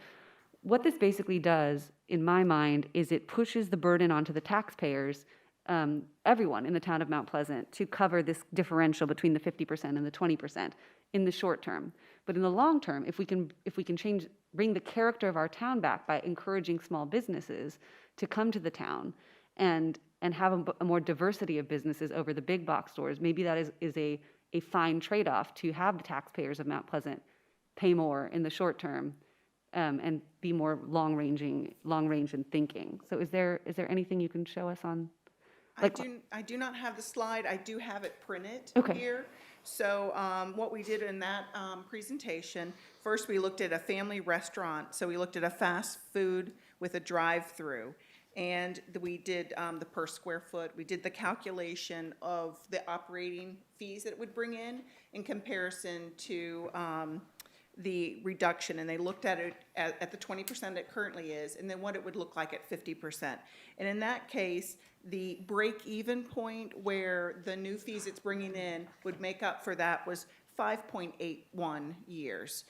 what this basically does, in my mind, is it pushes the burden onto the taxpayers, everyone in the town of Mount Pleasant, to cover this differential between the 50% and the 20% in the short term. But in the long term, if we can bring the character of our town back by encouraging small businesses to come to the town and have a more diversity of businesses over the big box stores, maybe that is a fine trade-off to have the taxpayers of Mount Pleasant pay more in the short term and be more long range in thinking. So is there anything you can show us on? Like, I do not have the slide. I do have it printed Okay. here. So what we did in that presentation, first we looked at a family restaurant. So we looked at a fast food with a drive-through. And we did the per square foot. We did the calculation of the operating fees that it would bring in comparison to the reduction. And they looked at it at the 20% it currently is, and then what it would look like at 50%. And in that case, the break-even point where the new fees it's bringing in would make up for that was 5.81 years.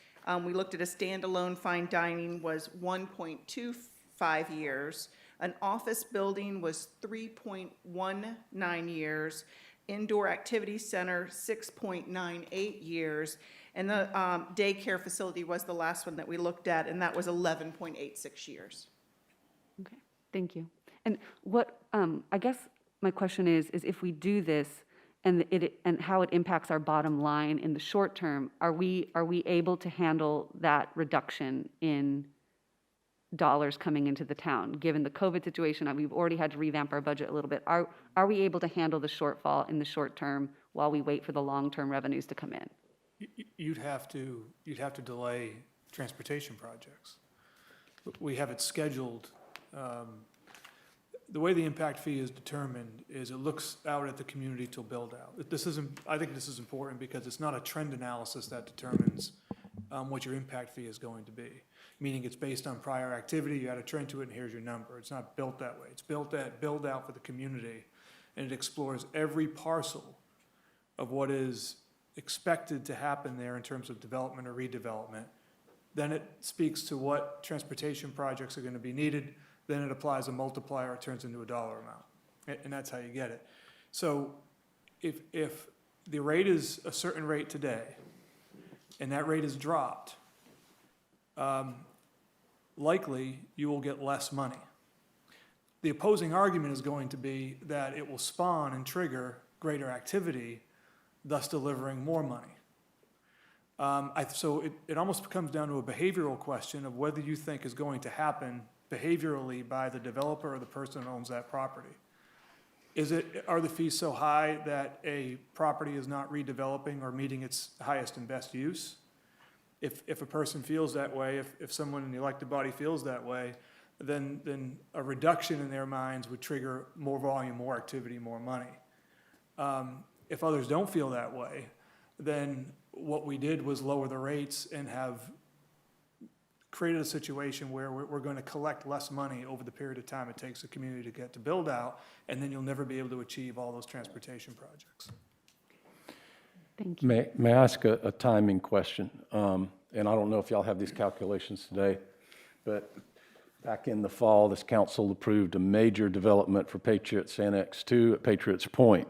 We looked at a standalone fine dining was 1.25 years. An office building was 3.19 years. Indoor activity center, 6.98 years. And the daycare facility was the last one that we looked at, and that was 11.86 years. Okay, thank you. And what, I guess my question is if we do this and how it impacts our bottom line in the short term, are we able to handle that reduction in dollars coming into the town? Given the COVID situation, we've already had to revamp our budget a little bit. Are we able to handle the shortfall in the short term while we wait for the long-term revenues to come in? You'd have to delay transportation projects. We have it scheduled. The way the impact fee is determined is it looks out at the community to build out. I think this is important because it's not a trend analysis that determines what your impact fee is going to be. Meaning it's based on prior activity, you add a trend to it, and here's your number. It's not built that way. It's built out for the community, and it explores every parcel of what is expected to happen there in terms of development or redevelopment. Then it speaks to what transportation projects are going to be needed. Then it applies a multiplier, it turns into a dollar amount. And that's how you get it. So if the rate is a certain rate today, and that rate is dropped, likely you will get less money. The opposing argument is going to be that it will spawn and trigger greater activity, thus delivering more money. So it almost comes down to a behavioral question of whether you think is going to happen behaviorally by the developer or the person who owns that property. Are the fees so high that a property is not redeveloping or meeting its highest and best use? If a person feels that way, if someone in the elected body feels that way, then a reduction in their minds would trigger more volume, more activity, more money. If others don't feel that way, then what we did was lower the rates and have created a situation where we're going to collect less money over the period of time it takes the community to get to build out, and then you'll never be able to achieve all those transportation projects. Thank you. May I ask a timing question? And I don't know if y'all have these calculations today, but back in the fall, this council approved a major development for Patriots Annex 2 at Patriots Point.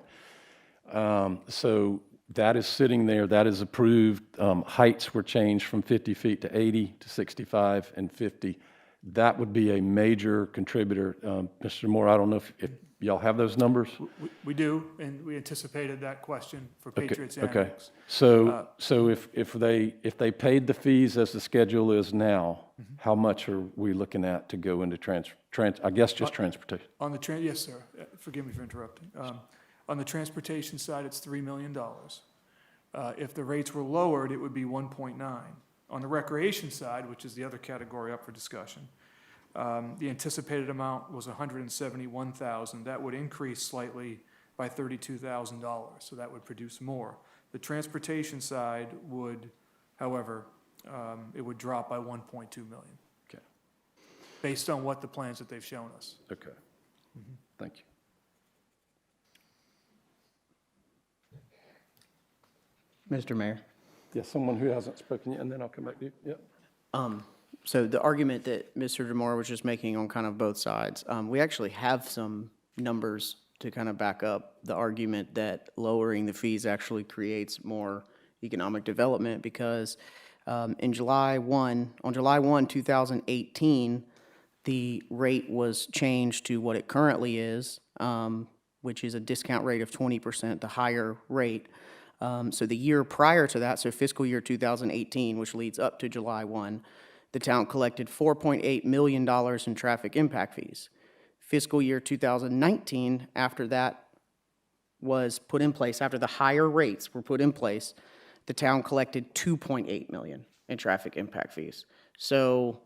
So that is sitting there, that is approved. Heights were changed from 50 feet to 80 to 65 and 50. that would be a major contributor. Mr. Moore, I don't know if y'all have those numbers? We do, and we anticipated that question for Patriots Okay. Annex. So if they paid the fees as the schedule is now, how much are we looking at to go into transportation? On the yes, sir. Forgive me for interrupting. On the transportation side, it's $3 million. If the rates were lowered, it would be 1.9. On the recreation side, which is the other category up for discussion, the anticipated amount was $171,000. That would increase slightly by $32,000, so that would produce more. The transportation side would, however, it would drop by 1.2 million. Okay. Based on what the plans that they've shown us. Okay. Thank you. Mr. Mayor. Yes, someone who hasn't spoken yet, and then I'll come back to you. Yep. So the argument that Mr. DeMora was just making on kind of both sides, we actually have some numbers to kind of back up the argument that lowering the fees actually creates more economic development, because on July 1, 2018, the rate was changed to what it currently is, which is a discount rate of 20%, the higher rate. So the year prior to that, so fiscal year 2018, which leads up to July 1, the town collected $4.8 million in traffic impact fees. Fiscal year 2019, after that was put in place, after the higher rates were put in place, the town collected $2.8 million in traffic impact fees. So,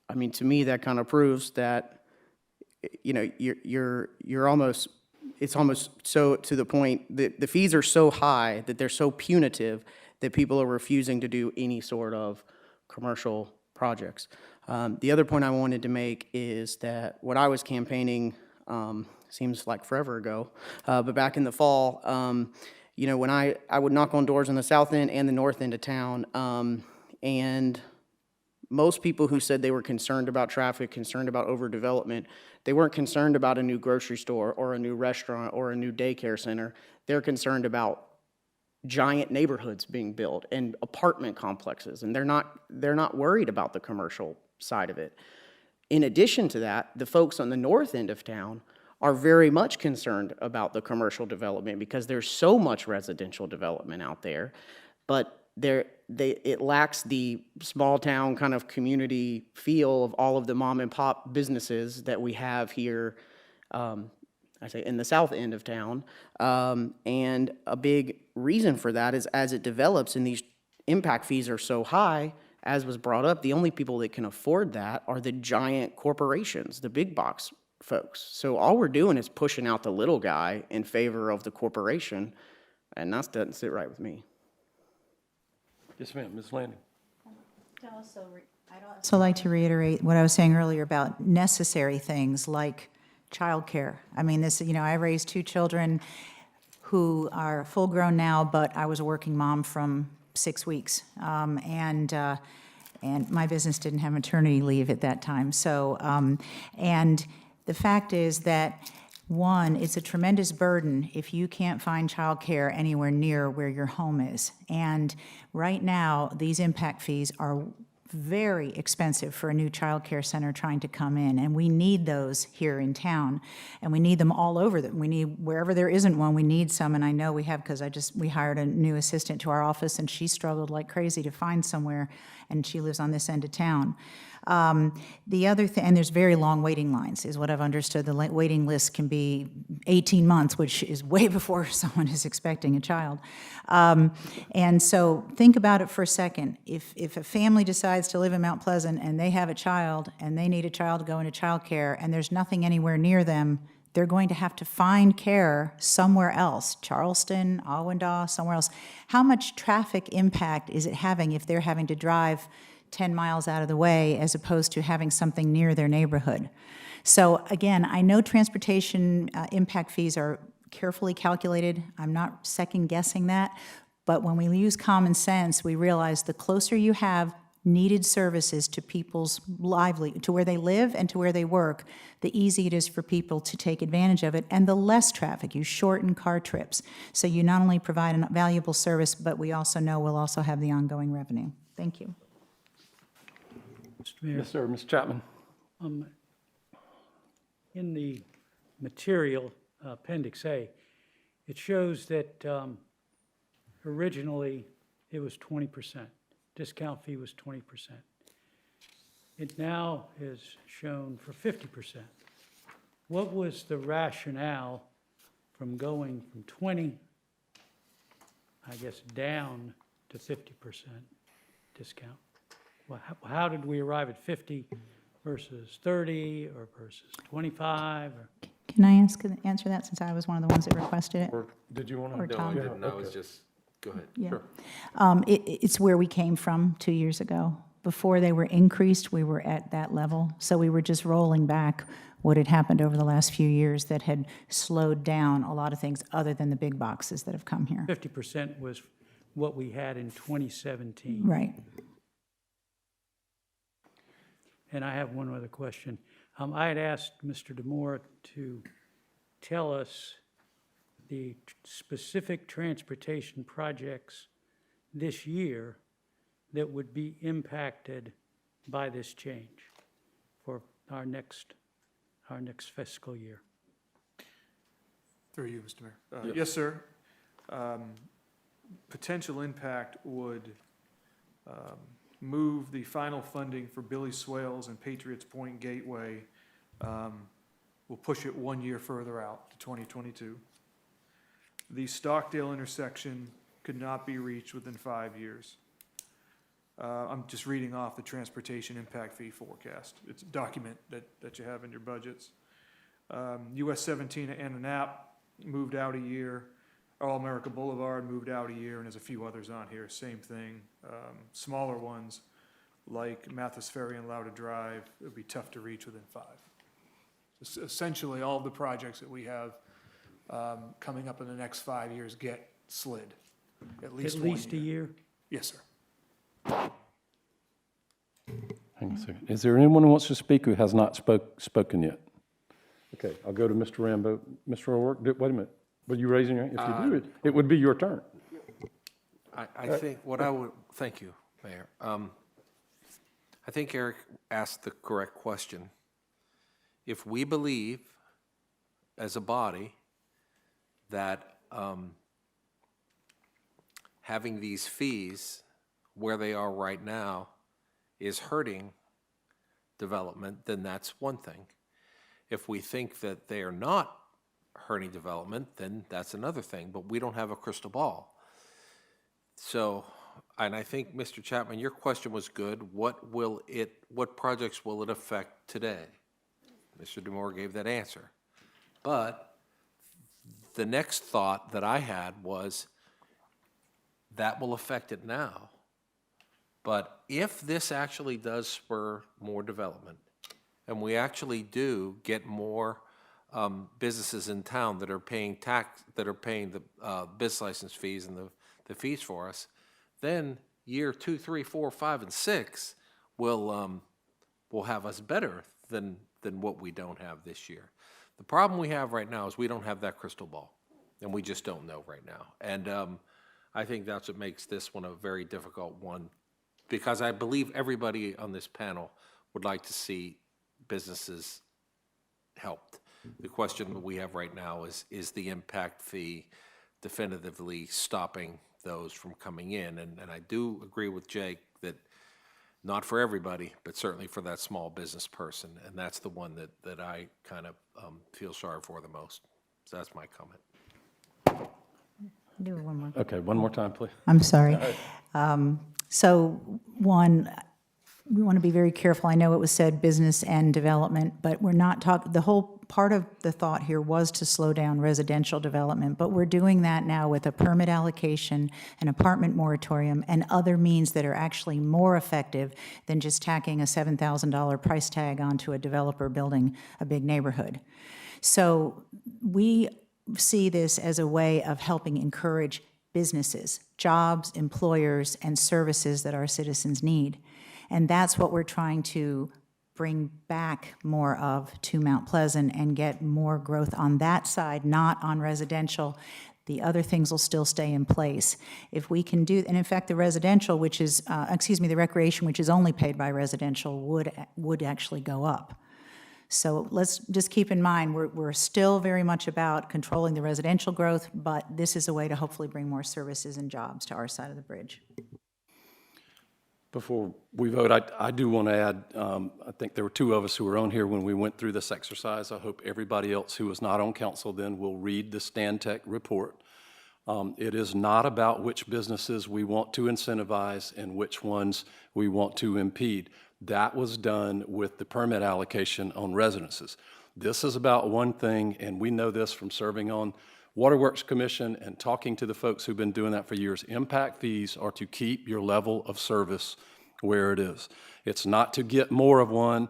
I mean, to me, that kind of proves that, you know, you're almost, it's almost so to the point that the fees are so high that they're so punitive that people are refusing to do any sort of commercial projects. The other point I wanted to make is that what I was campaigning, seems like forever ago, but back in the fall, you know, when I would knock on doors in the south end and the north end of town, and most people who said they were concerned about traffic, concerned about overdevelopment, they weren't concerned about a new grocery store or a new restaurant or a new daycare center. They're concerned about giant neighborhoods being built and apartment complexes, and they're not worried about the commercial side of it. In addition to that, the folks on the north end of town are very much concerned about the commercial development because there's so much residential development out there, but it lacks the small town kind of community feel of all of the mom and pop businesses that we have here, I say in the south end of town. And a big reason for that is as it develops and these impact fees are so high, as was brought up, the only people that can afford that are the giant corporations, the big box folks. So all we're doing is pushing out the little guy in favor of the corporation, and that doesn't sit right with me. Yes, ma'am, Ms. Lanning. I'd also like to reiterate what I was saying earlier about necessary things like childcare. I mean, this, you know, I raised 2 children who are full grown now, but I was a working mom from 6 weeks. And my business didn't have maternity leave at that time. So, and the fact is that, one, it's a tremendous burden if you can't find childcare anywhere near where your home is. And right now, these impact fees are very expensive for a new child care center trying to come in, and we need those here in town, and we need them all over. We need, wherever there isn't one, we need some, and I know we have, because we hired a new assistant to our office, and she struggled like crazy to find somewhere, and she lives on this end of town. The other thing, and there's very long waiting lines, is what I've understood. The waiting list can be 18 months, which is way before someone is expecting a child. And so think about it for a second. If a family decides to live in Mount Pleasant and they have a child and they need a child to go into childcare and there's nothing anywhere near them, they're going to have to find care somewhere else, Charleston, Awendaw, somewhere else. How much traffic impact is it having if they're having to drive 10 miles out of the way as opposed to having something near their neighborhood? So again, I know transportation impact fees are carefully calculated. I'm not second guessing that, but when we use common sense, we realize the closer you have needed services to people's to where they live and to where they work, the easier it is for people to take advantage of it, and the less traffic. You shorten car trips. So you not only provide a valuable service, but we also know we'll also have the ongoing revenue. Thank you. Mr. Mayor, Yes, sir, Mr. Chapman. in the material, Appendix A, it shows that originally it was 20%. Discount fee was 20%. It now is shown for 50%. What was the rationale from going from 20, I guess, down to 50% discount? Well, how did we arrive at 50 versus 30 or versus 25? Or? Can I answer that since I was one of the ones that requested it? Or did you want to? Or Tom? I didn't, I was just, go ahead. Yeah. Sure. It's where we came from 2 years ago. Before they were increased, we were at that level. So we were just rolling back what had happened over the last few years that had slowed down a lot of things other than the big boxes that have come here. 50% was what we had in 2017. Right. And I have one other question. I had asked Mr. Demore to tell us the specific transportation projects this year that would be impacted by this change for our next fiscal year. Through you, Mr. Mayor. Yes, sir. Potential impact would move the final funding for Billy Swales and Patriots Point Gateway. We'll push it 1 year further out to 2022. The Stockdale intersection could not be reached within 5 years. I'm just reading off the transportation impact fee forecast. It's a document that you have in your budgets. US 17 and Ananap moved out a year. All America Boulevard moved out a year, and there's a few others on here, same thing. Smaller ones like Mathis Ferry and Lauda Drive, it would be tough to reach within 5. Essentially, all of the projects that we have coming up in the next 5 years get slid, at least At 1 least a year? Yes, sir. Hang on a second. Is there anyone who wants to speak who has not spoken yet? Okay, I'll go to Mr. Rambo. Mr. O'Rourke, wait a minute. Were you raising your hand? If you do, it would be your turn. I think what I would, thank you, Mayor. I think Eric asked the correct question. If we believe, as a body, that having these fees where they are right now is hurting development, then that's one thing. If we think that they are not hurting development, then that's another thing, but we don't have a crystal ball. So, and I think, Mr. Chapman, your question was good. What projects will it affect today? Mr. Demore gave that answer. But the next thought that I had was that will affect it now. But if this actually does spur more development, and we actually do get more businesses in town that are paying the business license fees and the fees for us, then year 2, 3, 4, 5, and 6 will have us better than what we don't have this year. The problem we have right now is we don't have that crystal ball, and we just don't know right now. And I think that's what makes this one a very difficult one, because I believe everybody on this panel would like to see businesses helped. The question that we have right now is the impact fee definitively stopping those from coming in? And I do agree with Jake that not for everybody, but certainly for that small business person. And that's the one that I kind of feel sorry for the most. So that's my comment. I'll do one more. Okay, one more time, please. I'm sorry. So one, we want to be very careful. I know it was said business and development, but we're not talking, the whole part of the thought here was to slow down residential development, but we're doing that now with a permit allocation, an apartment moratorium, and other means that are actually more effective than just tacking a $7,000 price tag onto a developer building a big neighborhood. So we see this as a way of helping encourage businesses, jobs, employers, and services that our citizens need. And that's what we're trying to bring back more of to Mount Pleasant and get more growth on that side, not on residential. The other things will still stay in place. If we can do, and in fact, the residential, which is, the recreation, which is only paid by residential, would actually go up. So let's just keep in mind, we're still very much about controlling the residential growth, but this is a way to hopefully bring more services and jobs to our side of the bridge. Before we vote, I do want to add, I think there were two of us who were on here when we went through this exercise. I hope everybody else who was not on council then will read the Stantec report. It is not about which businesses we want to incentivize and which ones we want to impede. That was done with the permit allocation on residences. This is about one thing, and we know this from serving on Waterworks Commission and talking to the folks who've been doing that for years. Impact fees are to keep your level of service where it is. It's not to get more of one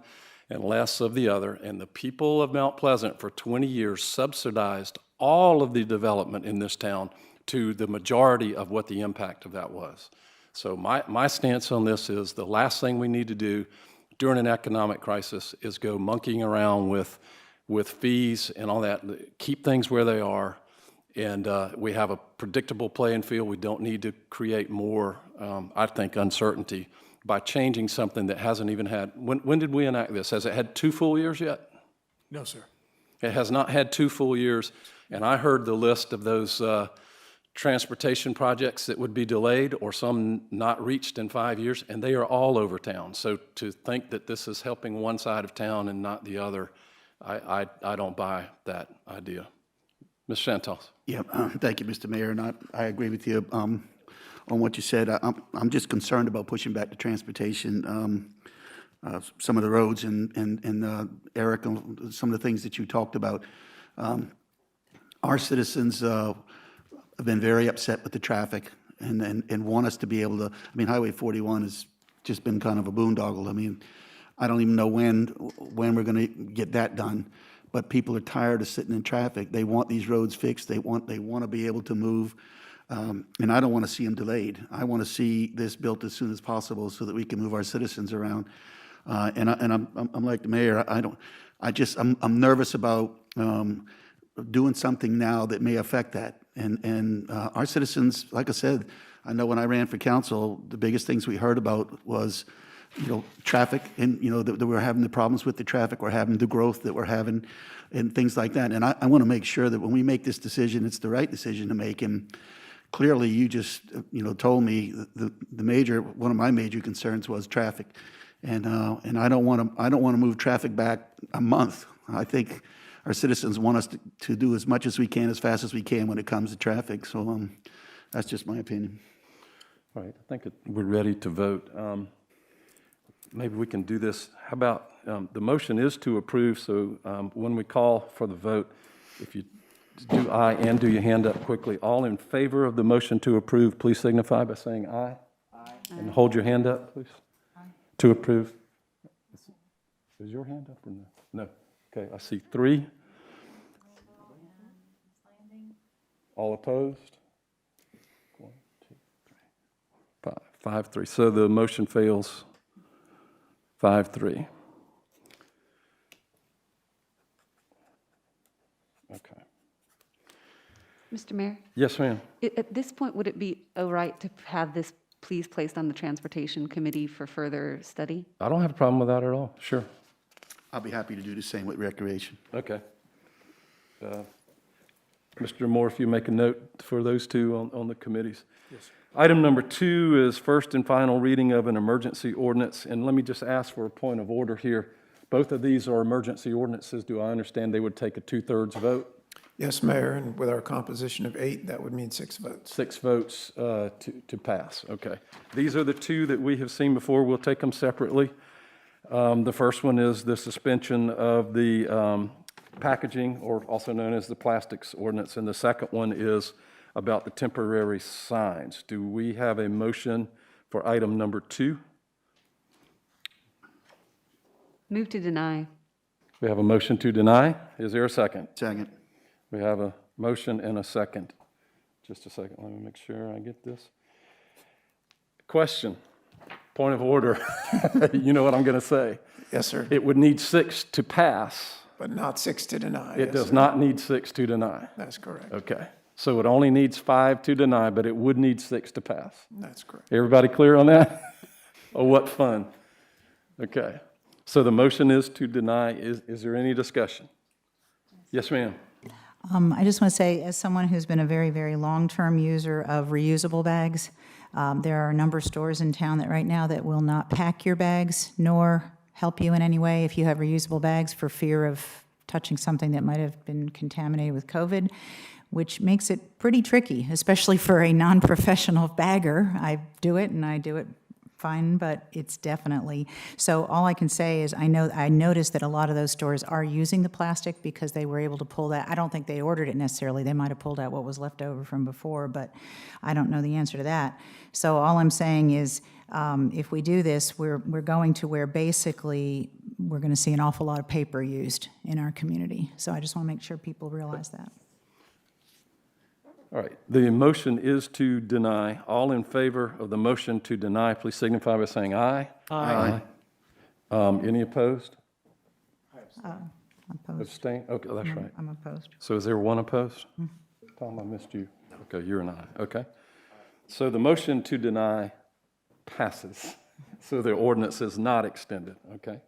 and less of the other. And the people of Mount Pleasant for 20 years subsidized all of the development in this town to the majority of what the impact of that was. So my stance on this is the last thing we need to do during an economic crisis is go monkeying around with fees and all that. Keep things where they are, and we have a predictable playing field. We don't need to create more, I think, uncertainty by changing something that hasn't even had, when did we enact this? Has it had 2 full years yet? No, sir. It has not had 2 full years, and I heard the list of those transportation projects that would be delayed or some not reached in 5 years, and they are all over town. So to think that this is helping one side of town and not the other, I don't buy that idea. Ms. Santos. Yeah, thank you, Mr. Mayor, and I agree with you on what you said. I'm just concerned about pushing back the transportation, some of the roads, and Eric, some of the things that you talked about. Our citizens have been very upset with the traffic and want us to be able to, I mean, Highway 41 has just been kind of a boondoggle. I mean, I don't even know when we're going to get that done, but people are tired of sitting in traffic. They want these roads fixed. They want to be able to move, and I don't want to see them delayed. I want to see this built as soon as possible so that we can move our citizens around. And I'm like the mayor. I'm nervous about doing something now that may affect that. And our citizens, like I said, I know when I ran for council, the biggest things we heard about was, traffic, and, that we're having the problems with the traffic, we're having the growth that we're having, and things like that. And I want to make sure that when we make this decision, it's the right decision to make. And clearly, you just, told me one of my major concerns was traffic. And I don't want to move traffic back a month. I think our citizens want us to do as much as we can, as fast as we can when it comes to traffic. So that's just my opinion. All right, I think we're ready to vote. Maybe we can do this. How about, the motion is to approve, so when we call for the vote, if you do aye and do your hand up quickly. All in favor of the motion to approve, please signify by saying aye. Aye. And hold your hand up, please. Aye. To approve. Is your hand up or no? No. Okay, I see 3. All opposed? 1, 2, 3, 5, 3. So the motion fails 5-3. Okay. Mr. Mayor? Yes, ma'am. At this point, would it be all right to have this please placed on the Transportation Committee for further study? I don't have a problem with that at all. Sure. I'll be happy to do the same with recreation. Okay. Mr. Moore, if you make a note for those two on the committees. Yes, sir. Item number 2 is first and final reading of an emergency ordinance. And let me just ask for a point of order here. Both of these are emergency ordinances. Do I understand they would take a 2/3 vote? Yes, Mayor, and with our composition of 8, that would mean 6 votes. 6 votes to pass. Okay. These are the 2 that we have seen before. We'll take them separately. The first one is the suspension of the packaging, or also known as the plastics ordinance, and the second one is about the temporary signs. Do we have a motion for item number 2? Move to deny. We have a motion to deny. Is there a second? Second. We have a motion and a second. Just a second. Let me make sure I get this. Question. Point of order. You know what I'm going to say. Yes, sir. It would need 6 to pass. But not 6 to deny. It yes, does sir. not need 6 to deny. That's correct. Okay. So it only needs 5 to deny, but it would need 6 to pass. That's correct. Everybody clear on that? Oh, what fun. Okay. So the motion is to deny. Is there any discussion? Yes, ma'am. I just want to say, as someone who's been a very, very long-term user of reusable bags, there are a number of stores in town that right now that will not pack your bags nor help you in any way if you have reusable bags for fear of touching something that might have been contaminated with COVID, which makes it pretty tricky, especially for a non-professional bagger. I do it, and I do it fine, but it's definitely, so all I can say is I noticed that a lot of those stores are using the plastic because they were able to pull that. I don't think they ordered it necessarily. They might have pulled out what was left over from before, but I don't know the answer to that. So all I'm saying is if we do this, we're going to where basically we're going to see an awful lot of paper used in our community. So I just want to make sure people realize that. All right, the motion is to deny. All in favor of the motion to deny, please signify by saying aye. Aye. Any opposed? Opposed. Abstain? Okay, that's right. I'm opposed. So is there one opposed? Tom, I missed you. Okay, you're an aye. Okay. So the motion to deny passes. So the ordinance is not extended, okay?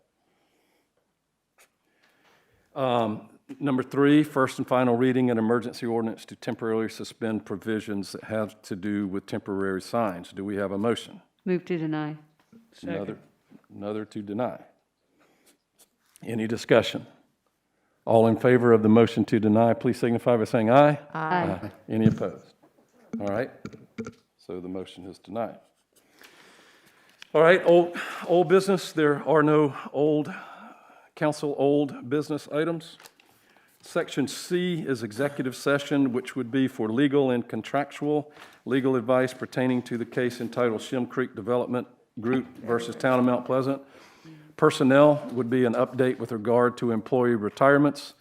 Number 3, first and final reading, an emergency ordinance to temporarily suspend provisions that have to do with temporary signs. Do we have a motion? Move to deny. Another to deny. Any discussion? All in favor of the motion to deny, please signify by saying aye. Aye. Any opposed? All right, so the motion is denied. All right, old business, there are no council old business items. Section C is executive session, which would be for legal and contractual legal advice pertaining to the case entitled Shem Creek Development Group versus Town of Mount Pleasant. Personnel would be an update with regard to employee retirements,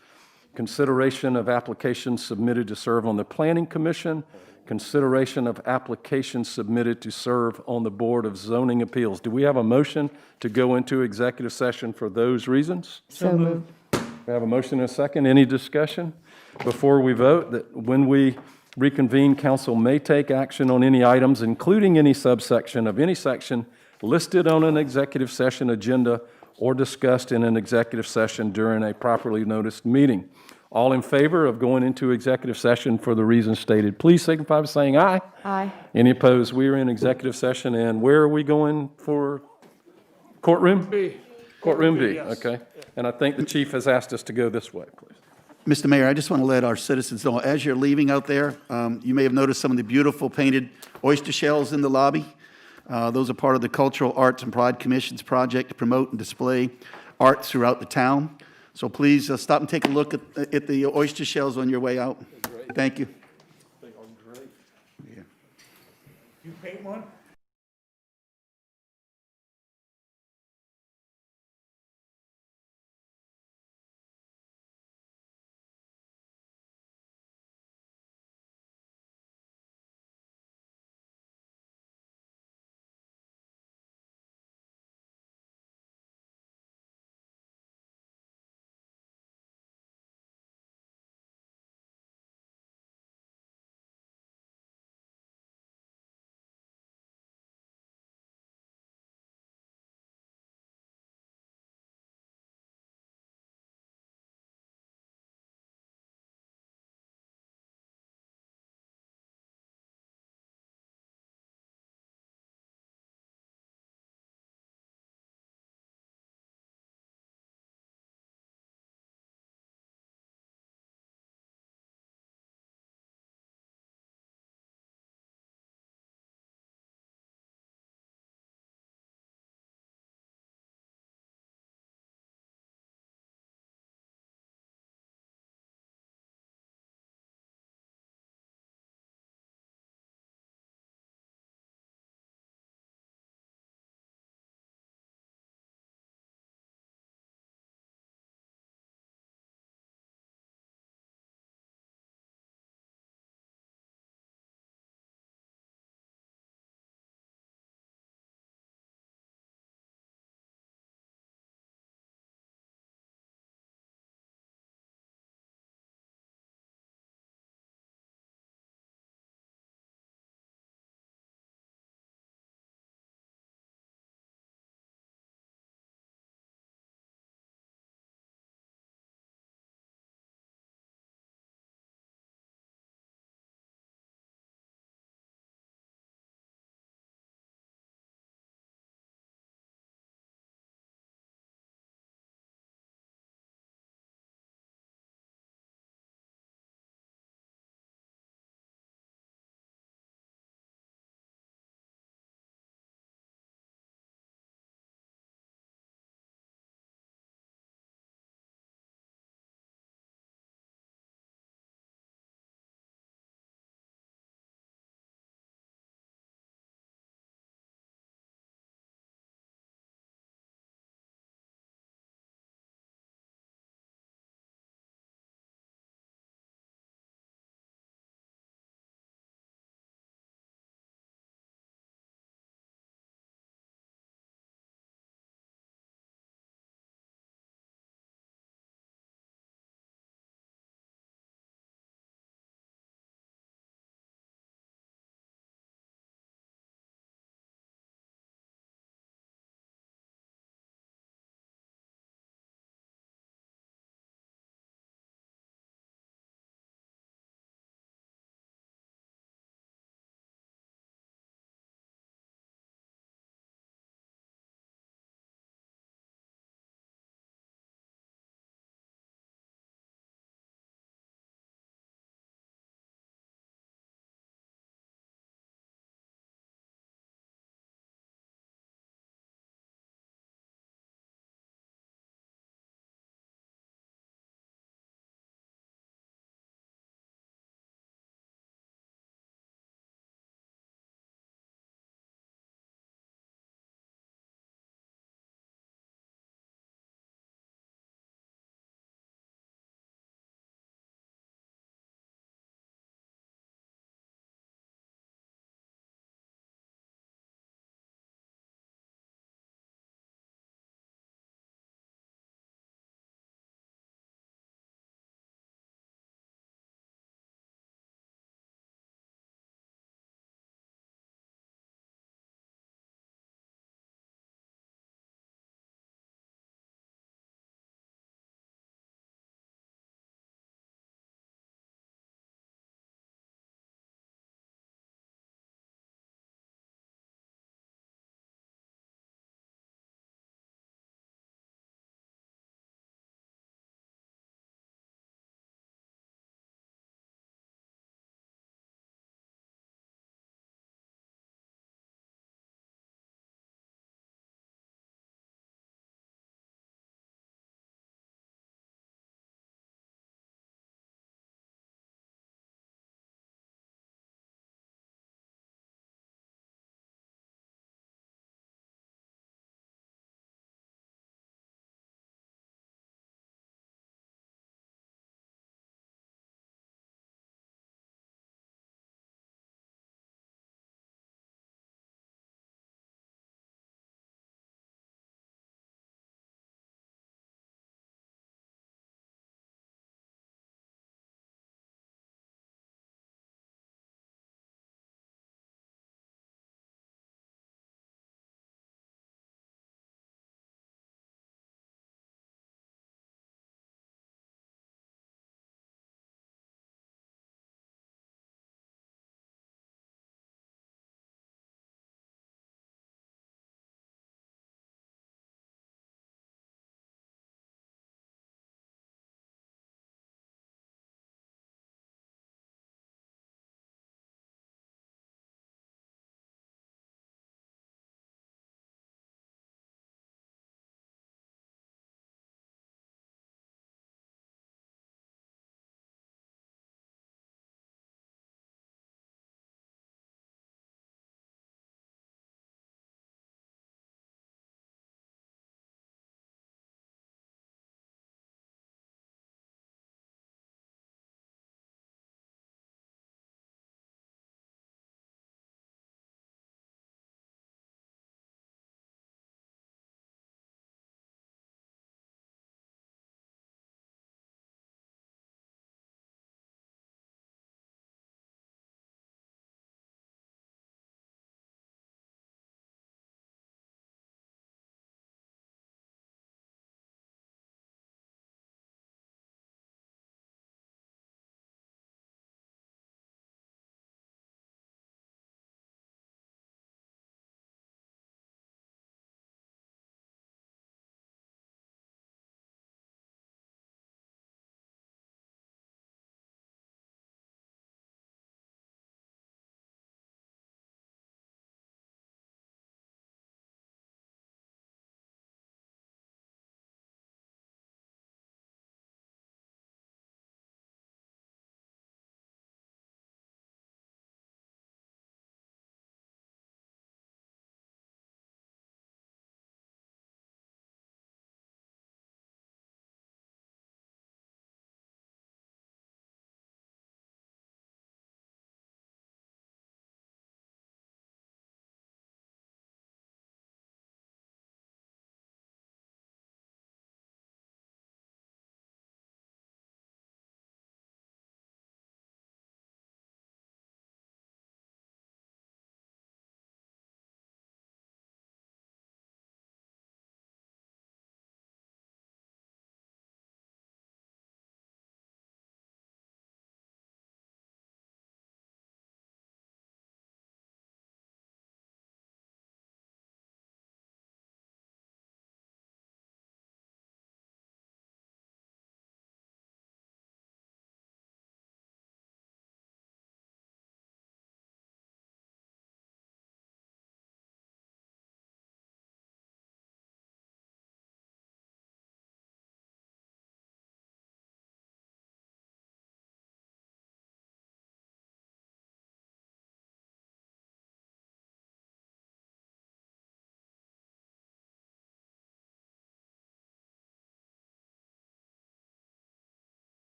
consideration of applications submitted to serve on the Planning Commission, consideration of applications submitted to serve on the Board of Zoning Appeals. Do we have a motion to go into executive session for those reasons? So moved. We have a motion and a second. Any discussion? Before we vote, that when we reconvene, council may take action on any items, including any subsection of any section listed on an executive session agenda or discussed in an executive session during a properly noticed meeting. All in favor of going into executive session for the reasons stated, please signify by saying aye. Aye. Any opposed? We are in executive session, and where are we going for courtroom? B. Courtroom B, Yes. okay. And I think the chief has asked us to go this way, please. Mr. Mayor, I just want to let our citizens know, as you're leaving out there, you may have noticed some of the beautiful painted oyster shells in the lobby. Those are part of the Cultural Arts and Pride Commission's project to promote and display art throughout the town. So please stop and take a look at the oyster shells on your way out. Thank you. They are great. Yeah. You paint one?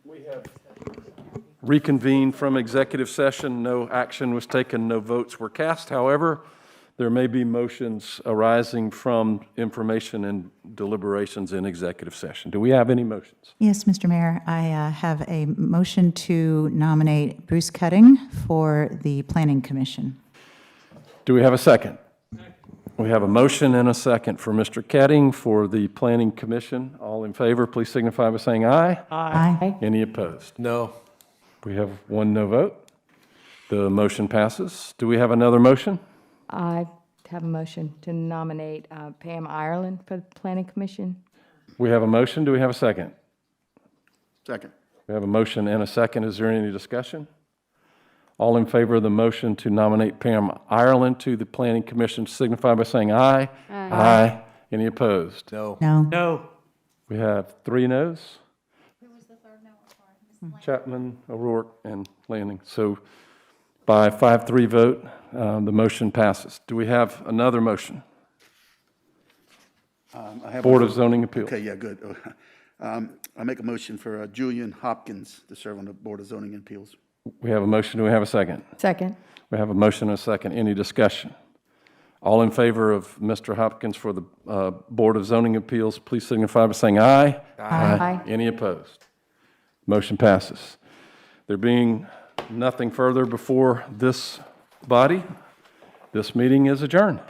We have reconvened from executive session. No action was taken, no votes were cast. However, there may be motions arising from information and deliberations in executive session. Do we have any motions? Yes, Mr. Mayor, I have a motion to nominate Bruce Cutting for the Planning Commission. Do we have a second? We have a motion and a second for Mr. Ketting for the Planning Commission. All in favor, please signify by saying aye. Aye. Any opposed? No. We have one no vote. The motion passes. Do we have another motion? I have a motion to nominate Pam Ireland for the Planning Commission. We have a motion. Do we have a second? Second. We have a motion and a second. Is there any discussion? All in favor of the motion to nominate Pam Ireland to the Planning Commission signify by saying aye. Aye. Any opposed? No. No. No. We have 3 noes. Who was the third no? I'm sorry. Chapman, O'Rourke, and Lanning. So by 5-3 vote, the motion passes. Do we have another motion? I have Board of Zoning Appeals. Okay, yeah, good. I make a motion for Julian Hopkins to serve on the Board of Zoning Appeals. We have a motion. Do we have a second? Second. We have a motion and a second. Any discussion? All in favor of Mr. Hopkins for the Board of Zoning Appeals, please signify by saying aye. Aye. Any opposed? Motion passes. There being nothing further before this body, this meeting is adjourned.